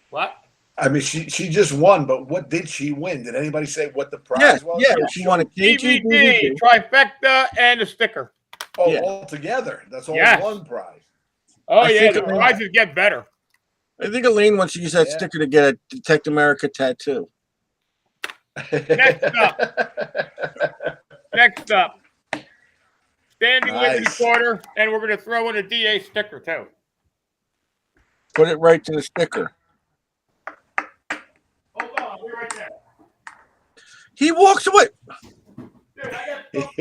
what? I mean, she just won, but what did she win? Did anybody say what the prize was? Yeah, she won a KG DVD, trifecta, and a sticker. Oh, yeah. All together. That's all Yes. one prize. Oh, I yeah, think the Elaine- prizes get better. I think Elaine wants to use that Yeah. sticker to get a Detect America tattoo. Next up, Standing Liberty Nice. Quarter, and we're going to throw in a DA sticker, too. Put it right to the sticker. Hold on, I'll be right there. He walks away. Dude, I got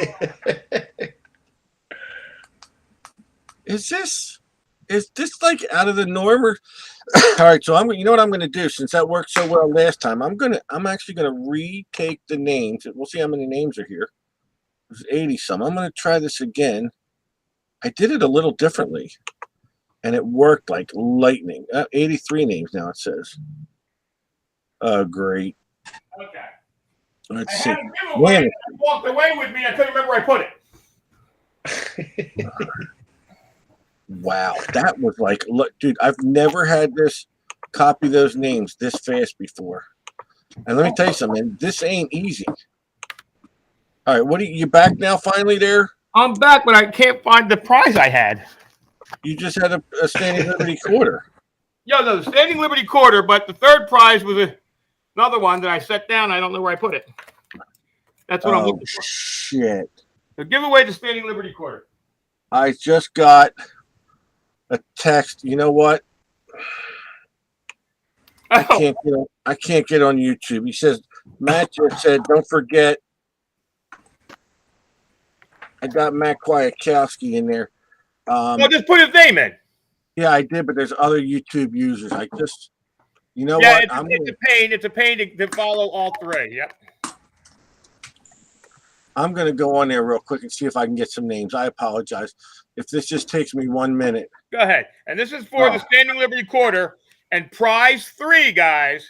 Is this like out of the norm? Or all right, so you know what I'm gonna do, since that worked so well last time. I'm actually gonna retake the names. We'll see how many names are here. There's 80 some. I'm gonna try this again. I did it a little differently, and it worked like lightning. 83 names now it says. Oh, great. Okay. Let's I see. had a giveaway Man. and it walked away with me. I couldn't remember where I put it. Wow, that was like, look, dude, I've never had this copy those names this fast before. And let me tell you something, this ain't easy. All right, what are you back now finally there? I'm back, but I can't find the prize I had. You just had a Standing Liberty quarter. Yo, no, the Standing Liberty Quarter, but the third prize was another one that I set down. I don't know where I put it. That's what I'm Oh, looking for. shit. So give away the Standing Liberty Quarter. I just got a text. You know what? I can't get on YouTube. He says, Matt just said, don't forget. I got Matt Kwiatkowski in there. Well, just put his name in. Yeah, I did, but there's other YouTube users. You know Yeah, what? it's a pain. It's a pain to follow all three. Yep. I'm going to go on there real quick and see if I can get some names. I apologize if this just takes me 1 minute. Go ahead. And this is for the Standing Liberty Quarter and prize 3, guys.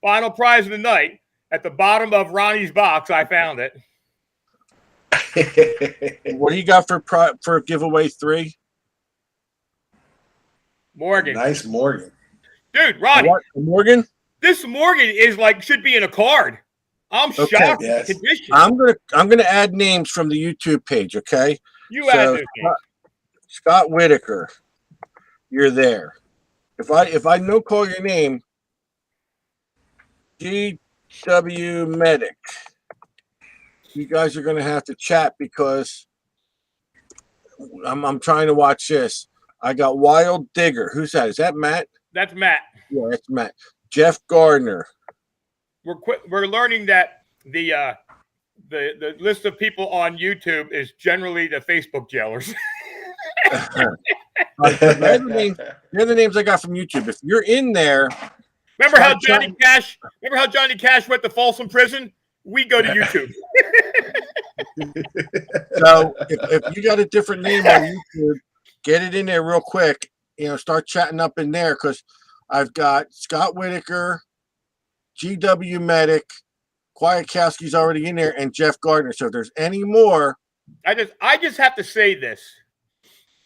Final prize of the night at the bottom of Ronnie's box. I found it. What do you got for giveaway 3? Morgan. Nice Morgan. Dude, Ronnie, What? Morgan? this Morgan is like should be in a card. I'm Okay, shocked yes. at the condition. I'm gonna add names from the YouTube page. Okay. You add this game. Scott Whitaker, you're there. If I no call your name, GW Medic, you guys are gonna have to chat because I'm trying to watch this. I got Wild Digger. Who's that? Is that Matt? That's Matt. Yeah, that's Matt. Jeff Gardner. we're learning that the list of people on YouTube is generally the Facebook jailers. They're the names I got from YouTube. If you're in there, Remember how start Johnny Cash went to Folsom Prison? We go to YouTube. so if you got a different name on YouTube, get it in there real quick. Start chatting up in there because I've got Scott Whitaker, GW Medic, Kwiatkowski's already in there, and Jeff Gardner. So if there's any more, I just have to say this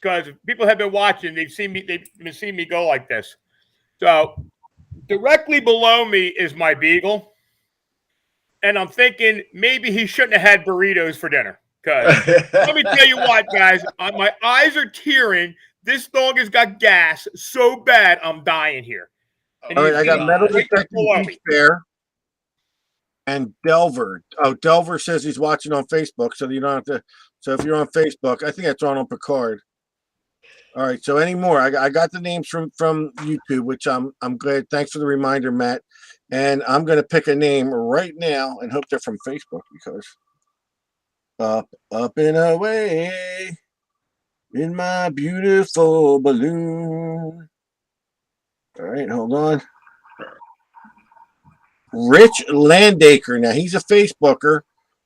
because people have been watching. They've been seeing me go like this. So directly below me is my beagle, and I'm thinking maybe he shouldn't have had burritos for dinner. Because let me tell you what, guys, my eyes are tearing. This dog has got gas so bad, I'm dying here. And all right, I got Metal right Detective below me. Beach Bear and Delver. Oh, Delver says he's watching on Facebook, so you don't have to. So if you're on Facebook, I think that's on Picard. All right. So any more? I got the names from YouTube, which I'm glad. Thanks for the reminder, Matt. And I'm going to pick a name right now and hope they're from Facebook because up and away in my beautiful balloon. All right, hold on. Rich Landacre. Now he's a Facebooker.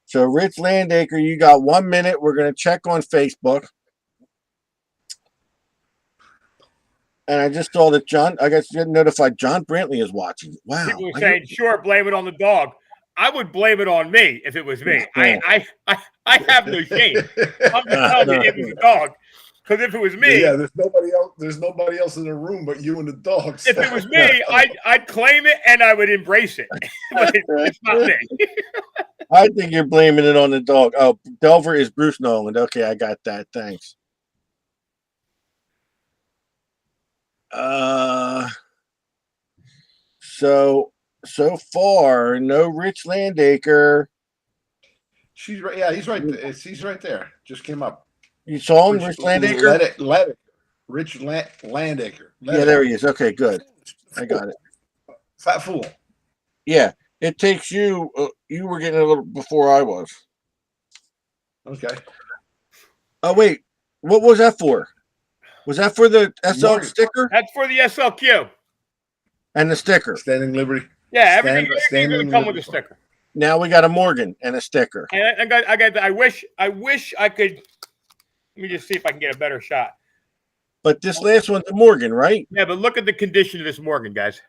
So Rich Landacre, you got 1 minute. We're going to check on Facebook. And I just saw that I got notified John Brantley is watching. Wow. People were saying, sure, blame it on the dog. I would blame it on me if it was me. Yeah. I have no shame. I'm just telling you it was a dog. Because if it was me, there's nobody else. There's nobody else in the room but you and the dogs. if it was me, I'd claim it and I would embrace it. But it's not me. I think you're blaming it on the dog. Oh, Delver is Bruce Nolan. Okay, I got that. Thanks. So far, no Rich Landacre. She's right. Yeah, he's right. He's right there. Just came up. You saw him, Rich Landacre? Rich Landacre. Yeah, there he is. Okay, good. I got it. Fat fool. Yeah, it takes you. You were getting a little before I was. Okay. Oh wait, what was that for? Was that for the SL sticker That's for the SLQ. and the sticker? Standing Liberty. Yeah, everything's going to come with a sticker. Now we got a Morgan and a sticker. And I wish I could. Let me just see if I can get a better shot. But this last one's a Morgan, right? Yeah, but look at the condition of this Morgan, guys.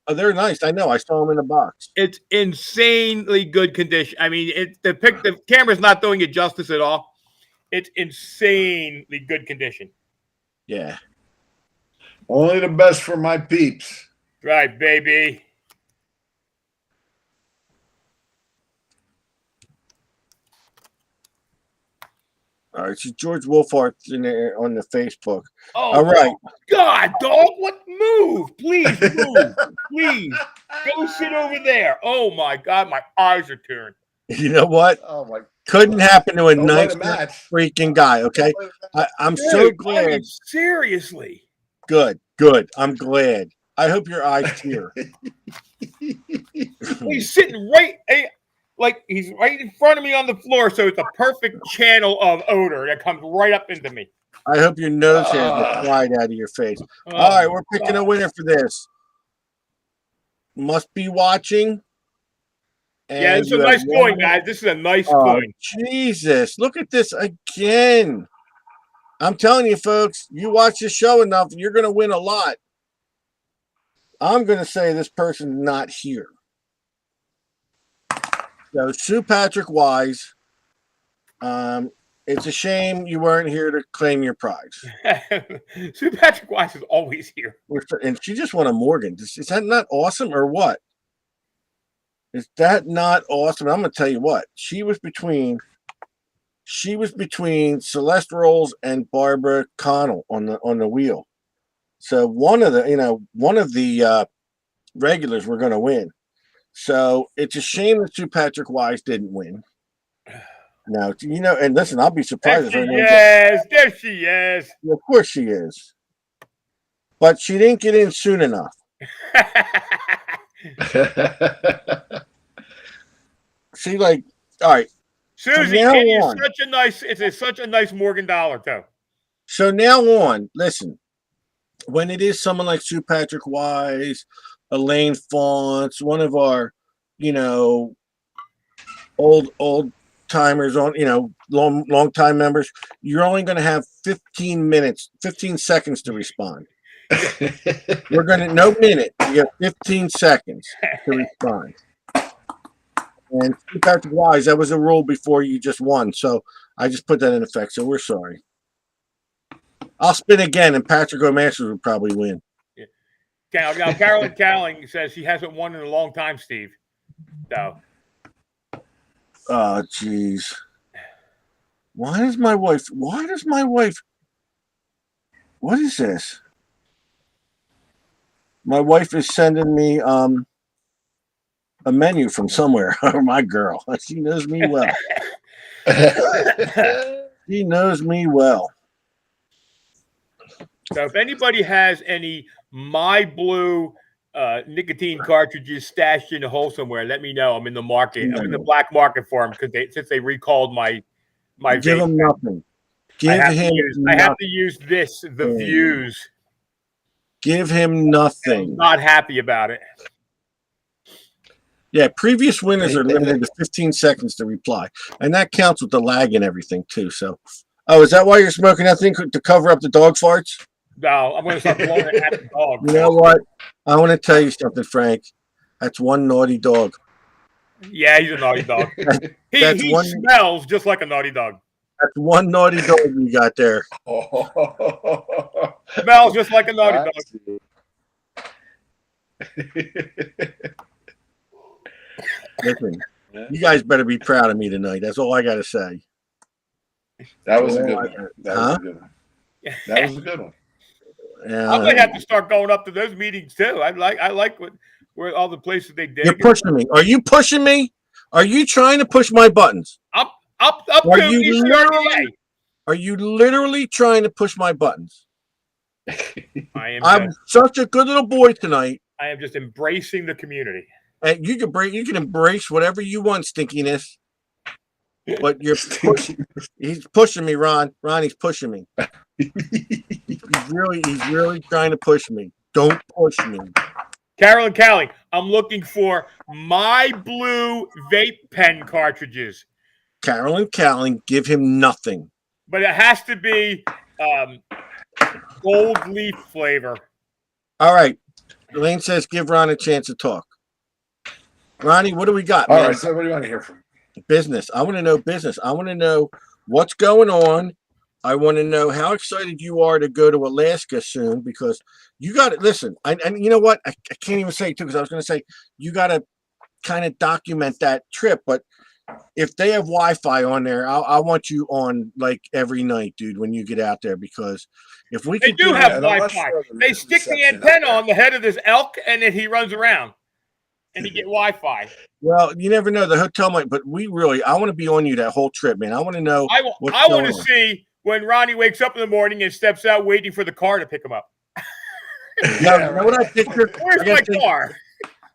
Oh, they're nice. I know. I saw them in the box. It's insanely good condition. I mean, the camera's not doing it justice at all. It's insanely good condition. Yeah. Only the best for my peeps. Right, baby. All right. So George Wolfart's in there on the Facebook. Oh, All right. God, dog, what move? Please move. Please. Go sit over there. Oh, my God, my eyes are tearing. You know what? Oh my! Couldn't happen to a Don't nice let him match. freaking guy. Okay. I'm Dude, so I glad. mean, seriously. Good. I'm glad. I hope your eyes tear. He's sitting right, like he's right in front of me on the floor, so it's a perfect channel of odor that comes right up into me. I hope your nose hairs get fried out of your face. All right, we're picking a winner for this. Must be watching. Yeah, it's a nice coin, guys. This is a nice coin. Jesus, look at this again. I'm telling you, folks, you watch the show enough, you're going to win a lot. I'm going to say this person's not here. So, Sue Patrick Wise, it's a shame you weren't here to claim your prize. Sue Patrick Wise is always here. And she just won a Morgan. Is that not awesome or what? Is that not awesome? I'm going to tell you what. She was between Celeste Rolls and Barbara Connell on the wheel. So one of the regulars were going to win. So it's a shame that Sue Patrick Wise didn't win. Now, and listen, I'll be surprised. There she is. Of course she is. But she didn't get in soon enough. See, like, all right. Susie, now it is on. such a nice Morgan dollar too. So now on, listen, when it is someone like Sue Patrick Wise, Elaine Fonts, one of our, old timers on, long time members, you're only going to have 15 seconds to respond. We're going to, no minute, you have 15 seconds to respond. And Sue Patrick Wise, that was a rule before you just won. So I just put that in effect. So we're sorry. I'll spin again, and Patrick O'Masters would probably win. Now, Carolyn Cowling says she hasn't won in a long time, Steve. So. Oh, jeez. Why does my wife? What is this? My wife is sending me a menu from somewhere. Or my girl. She knows me well. She knows me well. So if anybody has any My Blue nicotine cartridges stashed in a hole somewhere, let me know. I'm in the market. I'm in the black market for them since they recalled my Give vape. him nothing. I have to use the Views. Give him nothing. I'm not happy about it. Yeah, previous winners are limited to 15 seconds to reply, and that counts with the lag and everything too. So, is that why you're smoking that thing to cover up the dog farts? No, I'm going to start blowing it at the dog. You know what? I want to tell you something, Frank. That's one naughty dog. Yeah, he's a naughty dog. He smells just like a naughty dog. That's one naughty dog you got there. Smells just like a naughty dog. Listen, you guys better be proud of me tonight. That's all I got to say. That was a good one. That was a good one. Yeah, I might have to start going up to those meetings too. I like where all the places they did. You're pushing me. Are you pushing me? Are you trying to push my buttons? Up Are to you literally? Are you literally trying to push my buttons? I'm such a good little boy tonight. I am just embracing the community. And you can embrace whatever you want, stinkiness. But he's pushing me, Ron. Ron, he's pushing me. He's really trying to push me. Don't push me. Carolyn Cowling, I'm looking for My Blue vape pen cartridges. Carolyn Cowling, give him nothing. But it has to be gold leaf flavor. All right. Elaine says give Ron a chance to talk. Ronnie, what do we got, man? All right, so what do you want to hear from? Business. I want to know business. I want to know what's going on. I want to know how excited you are to go to Alaska soon, because you got to listen. And you know what? I can't even say it too, because I was going to say you got to kind of document that trip. But if they have Wi-Fi on there, I want you on like every night, dude, when you get out there, because if we they do have Wi-Fi, they stick the antenna on the head of this elk, and then he runs around, and you get Wi-Fi. Well, you never know. The hotel might, but I want to be on you that whole trip, man. I want to know. I want to see when Ronnie wakes up in the morning and steps out waiting for the car to pick him up. You know what I picture? Where's my car?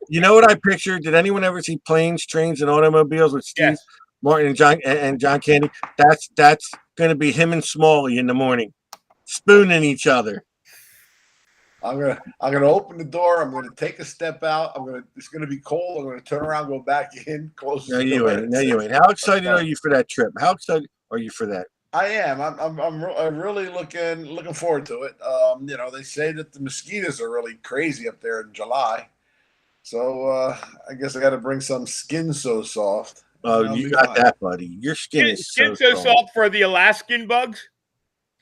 You know what I picture? Did anyone ever see Planes, Trains, and Automobiles with Steve Martin and John Candy? That's going to be him and Smalley in the morning, spooning each other. I'm gonna open the door. I'm gonna take a step out. It's gonna be cold. I'm gonna turn around, go back in, close. No, you ain't. How excited are you for that trip? How excited are you for that? I am. I'm really looking forward to it. They say that the mosquitoes are really crazy up there in July, so I guess I got to bring some Skin So Soft. Oh, you got that, buddy. Your skin is so soft for the Alaskan bugs.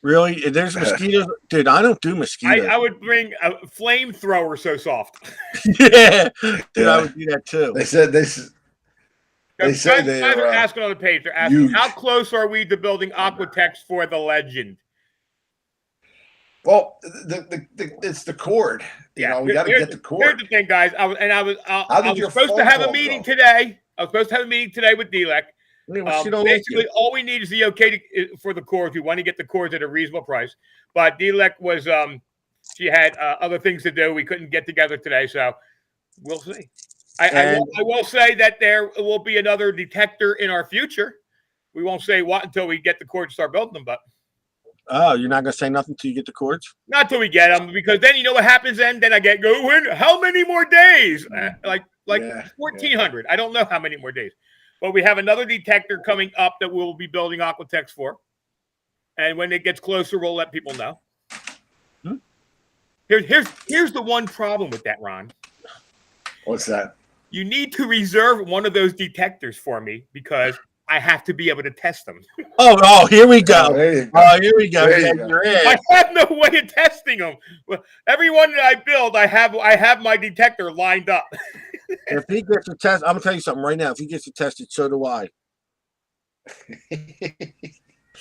Really? There's mosquitoes, dude. I don't do mosquitoes. I would bring a flamethrower so soft. Yeah, dude, I would do that too. They say they are asking on the page. They're asking, how close are we to building Aquatex for the Legend? Well, it's the cord. We got to get the cord. Here's the thing, guys. I was supposed to have a meeting today. I was supposed to have a meeting today with DLEC. Basically, all we need is the okay for the cords. We want to get the cords at a reasonable price. But DLEC was she had other things to do. We couldn't get together today, so We'll see. And- I will say that there will be another detector in our future. We won't say what until we get the cords to start building them, but Oh, you're not gonna say nothing till you get the cords? not till we get them, because then you know what happens. Then I get going. How many more days? Like Yeah, 1,400. I don't know how many more days, but we have another detector coming up that we'll be building Aquatex for. And when it gets closer, we'll let people know. Hmm. Here's the one problem with that, Ron. What's that? You need to reserve one of those detectors for me because I have to be able to test them. Oh, here we Oh, go. there you go. Oh, here we go. There Yeah, you go. you're I in. have no way of testing them. Everyone that I build, I have my detector lined up. If he gets a test, I'm gonna tell you something right now. If he gets it tested, so do I.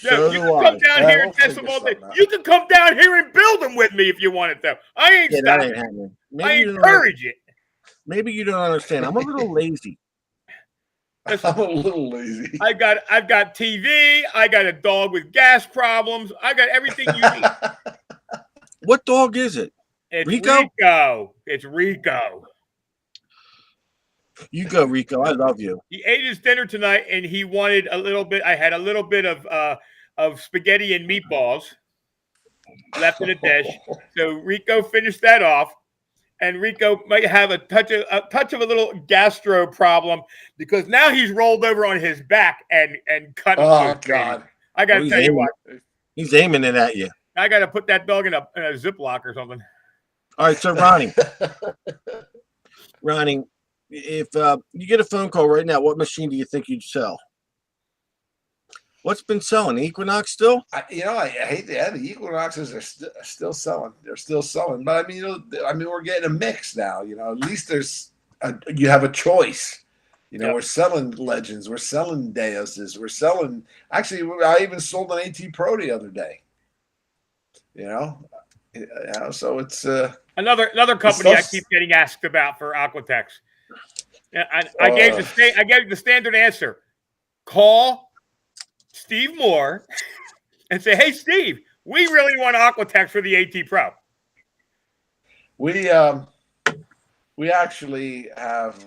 No, So you do can I. come down Yeah, here we'll and test them figure all day. something out. You can come down here and build them with me if you wanted to. I ain't Yeah, that stopping. ain't happening. I Maybe you, don't, encourage it. maybe you don't understand. I'm a little lazy. I'm a little lazy. I've got TV. I got a dog with gas problems. I got everything you need. What dog is it? It's Rico? Rico. It's Rico. You go, Rico. I love you. He ate his dinner tonight, and he wanted a little bit. I had a little bit of spaghetti and meatballs left in the dish. So Rico finished that off, and Rico might have a touch of a little gastro problem because now he's rolled over on his back and cutting. Oh loose, baby. God! I got to Oh, tell you what, He's aiming it at you. I got to put that dog in a Ziploc or something. All right, so Ronnie, if you get a phone call right now, what machine do you think you'd sell? What's been selling? Equinox still? I hate the Equinoxes are still selling. They're still selling, but we're getting a mix now. At least you have a choice. Yep. We're selling Legends, we're selling Deoses, we're selling. Actually, I even sold an AT Pro the other day. So it's Another company I keep getting asked about for Aquatex. I gave the standard answer. Call Steve Moore and say, "Hey, Steve, we really want Aquatex for the AT Pro." we actually have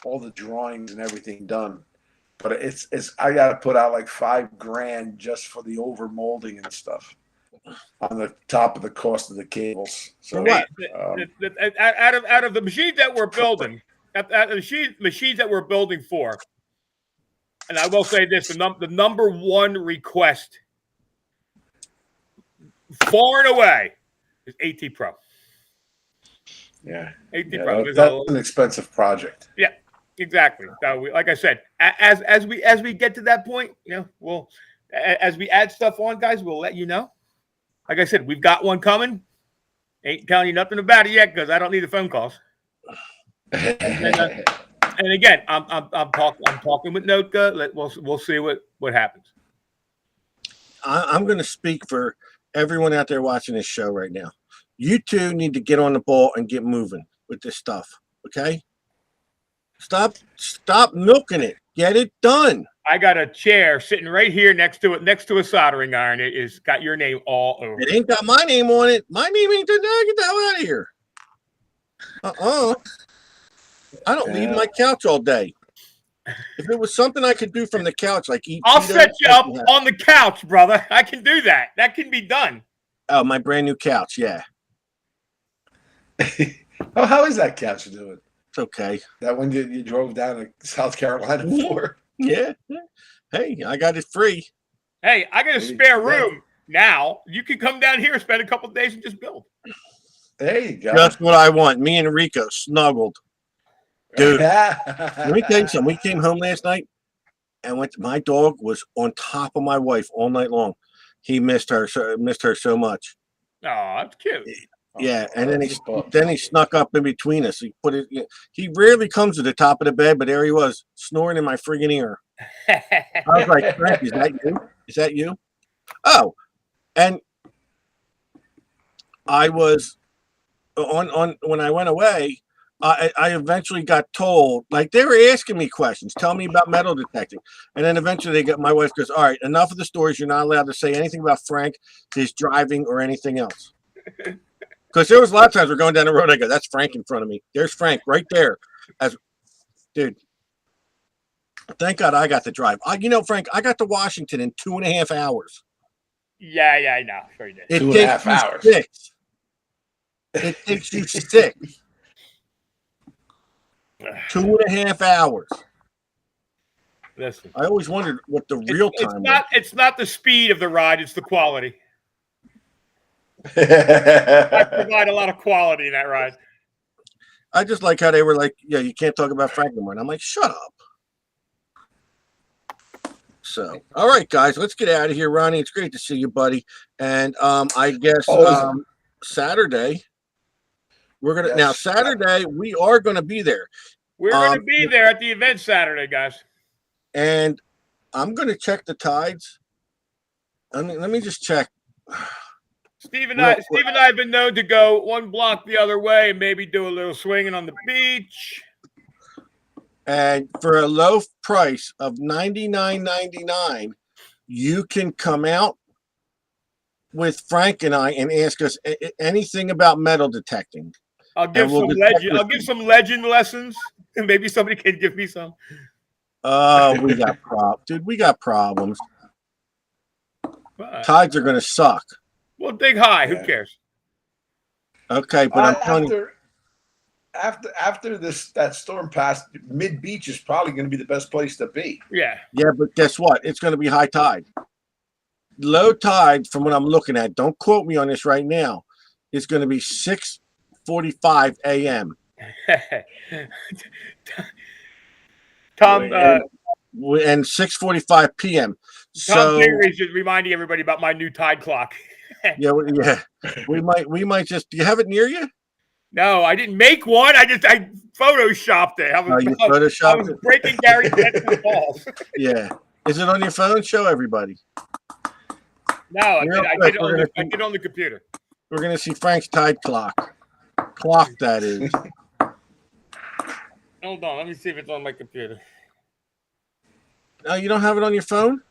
all the drawings and everything done, but it's I got to put out like $5,000 just for the over molding and stuff on the top of the cost of the cables. So For what? Out of the machines that we're building, out of the machines that we're building for, and I will say this: the number one request, far and away, is AT Pro. Yeah, AT yeah, Pro. that's an expensive project. Yeah, exactly. So like I said, as we get to that point, we'll as we add stuff on, guys, we'll let you know. Like I said, we've got one coming. Ain't telling you nothing about it yet because I don't need the phone calls. And again, I'm talking with Notka. We'll see what happens. I'm going to speak for everyone out there watching this show right now. You two need to get on the ball and get moving with this stuff. Okay? Stop milking it. Get it done. I got a chair sitting right here next to a soldering iron. It is got your name all over It it. ain't got my name on it. My name ain't there. Get the hell out of here. I don't leave my couch all day. If it was something I could do from the couch, like eat I'll Cheetos, set you up I'd be happy. on the couch, brother. I can do that. That can be done. Oh, my brand new couch. Yeah, Oh, how is that couch doing? it's okay. That one you drove down to South Carolina for? Yeah. Hey, I got it free. Hey, I got a spare room now. You can come down here and spend a couple of days and just build. There you go. Just what I want. Me and Rico snuggled. Dude, let me tell you something. We came home last night and my dog was on top of my wife all night long. He missed her so much. Oh, that's cute. Yeah, and then he That's snuck up in between us. He put it. He rarely comes to the top of the bed, but there he was snoring in my friggin' ear. I was like, Frank, is that you? Is that you? Oh, and I was on when I went away. I eventually got told, like, they were asking me questions, tell me about metal detecting, and then eventually my wife goes, "All right, enough of the stories. You're not allowed to say anything about Frank, his driving, or anything else." Because there was a lot of times we're going down the road. I go, that's Frank in front of me. There's Frank right there. Dude, thank God I got to drive. Frank, I got to Washington in 2.5 hours. Yeah, I know. Sure you did. It 2.5 takes you hours. 6. It takes you 6. 2.5 hours. Listen, I always wondered what the real time was. It's not the speed of the ride; it's the quality. I provide a lot of quality in that ride. I just like how they were like, yeah, you can't talk about Frank anymore. And I'm like, shut up. So, all right, guys, let's get out of here. Ronnie, it's great to see you, buddy. And I guess Saturday, we're going to, now Saturday, we are going to be there. We're going to be there at the event Saturday, guys. And I'm going to check the tides. Let me just check. Steve and I have been known to go one block the other way and maybe do a little swinging on the beach. And for a low price of $99.99, you can come out with Frank and I and ask us anything about metal detecting. I'll give some legend lessons, and maybe somebody can give me some. Oh, we got problems, dude. We got problems. Tides are going to suck. Well, dig high. Who cares? Okay, but I'm telling you. After that storm passed, mid beach is probably going to be the best place to be. Yeah. Yeah, but guess what? It's going to be high tide. Low tide, from what I'm looking at, don't quote me on this right now, is going to be 6:45 a.m. Tom and 6:45 p.m. Tom Diggory's just reminding everybody about my new tide clock. yeah. We might just. Do you have it near you? No, I didn't make one. I photoshopped it. I was breaking Gary Pence's balls. Yeah. Is it on your phone? Show everybody. No, I did it on the computer. We're going to see Frank's tide clock. Clock, that is. Hold on. Let me see if it's on my computer. No, you don't have it on your phone?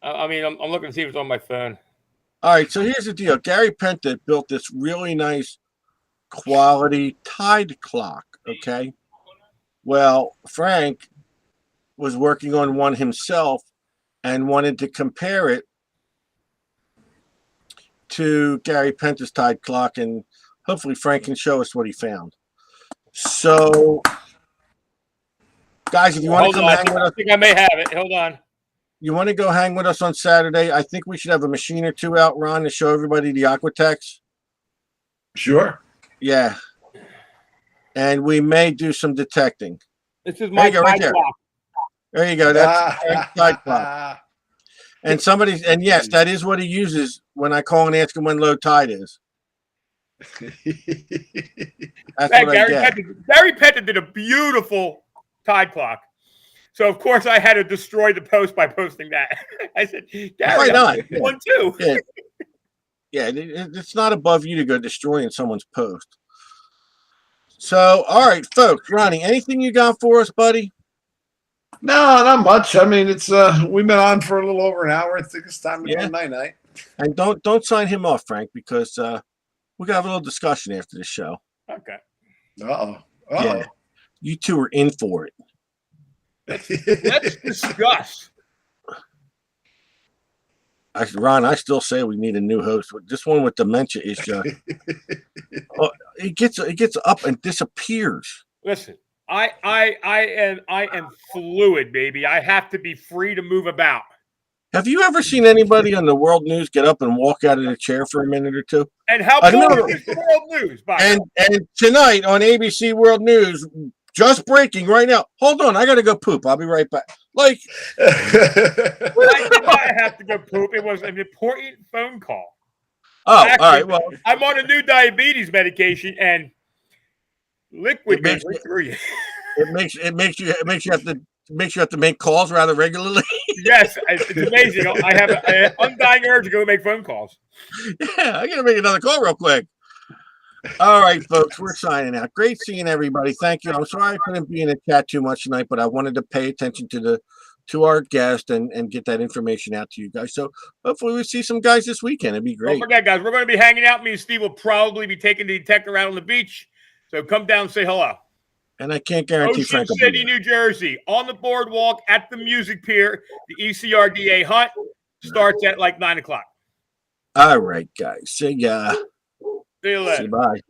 I'm looking to see if it's on my phone. All right, so here's the deal. Gary Penta built this really nice quality tide clock, okay? Well, Frank was working on one himself and wanted to compare it to Gary Penta's tide clock, and hopefully Frank can show us what he found. So, guys, if you want to come hang with us, I think I may have it. Hold on. You want to go hang with us on Saturday? I think we should have a machine or two out, Ron, to show everybody the Aquatex. Sure. Yeah. And we may do some detecting. This is my tide clock. There you go. That's tide clock. And yes, that is what he uses when I call and ask him when low tide is. That's what I get. Gary Penta did a beautiful tide clock. So, of course, I had to destroy the post by posting that. I said, Gary, why not? One, too. Yeah, it's not above you to go destroying someone's post. So, all right, folks. Ronnie, anything you got for us, buddy? No, not much. I mean, it's we've been on for a little over an hour. I think it's time to go night-night. And don't sign him off, Frank, because we're gonna have a little discussion after the show. Okay. Yeah, you two are in for it. Let's discuss. Ron, I still say we need a new host. This one with dementia is just it gets up and disappears. Listen, I am fluid, baby. I have to be free to move about. Have you ever seen anybody on the World News get up and walk out of the chair for a minute or two? And how boring is the World News? And tonight on ABC World News, just breaking right now. Hold on, I gotta go poop. I'll be right back. Like, I did not have to go poop. It was an important phone call. Oh, actually, all right. Well, I'm on a new diabetes medication, and liquid goes right through you. It makes you have to make calls rather regularly. Yes, it's amazing. I have an undying urge to go make phone calls. Yeah, I gotta make another call real quick. All right, folks, we're signing out. Great seeing everybody. Thank you. I'm sorry I couldn't be in the chat too much tonight, but I wanted to pay attention to to our guest and get that information out to you guys. So hopefully we see some guys this weekend. It'd be Don't great. forget, guys, we're going to be hanging out. Me and Steve will probably be taking the detector out on the beach. So come down and say hello. And I can't guarantee Ocean Frank will be City, there. New Jersey, on the boardwalk at the Music Pier. The ECRDA hunt starts at like 9 o'clock. All right, guys. See ya. See you later. Say bye.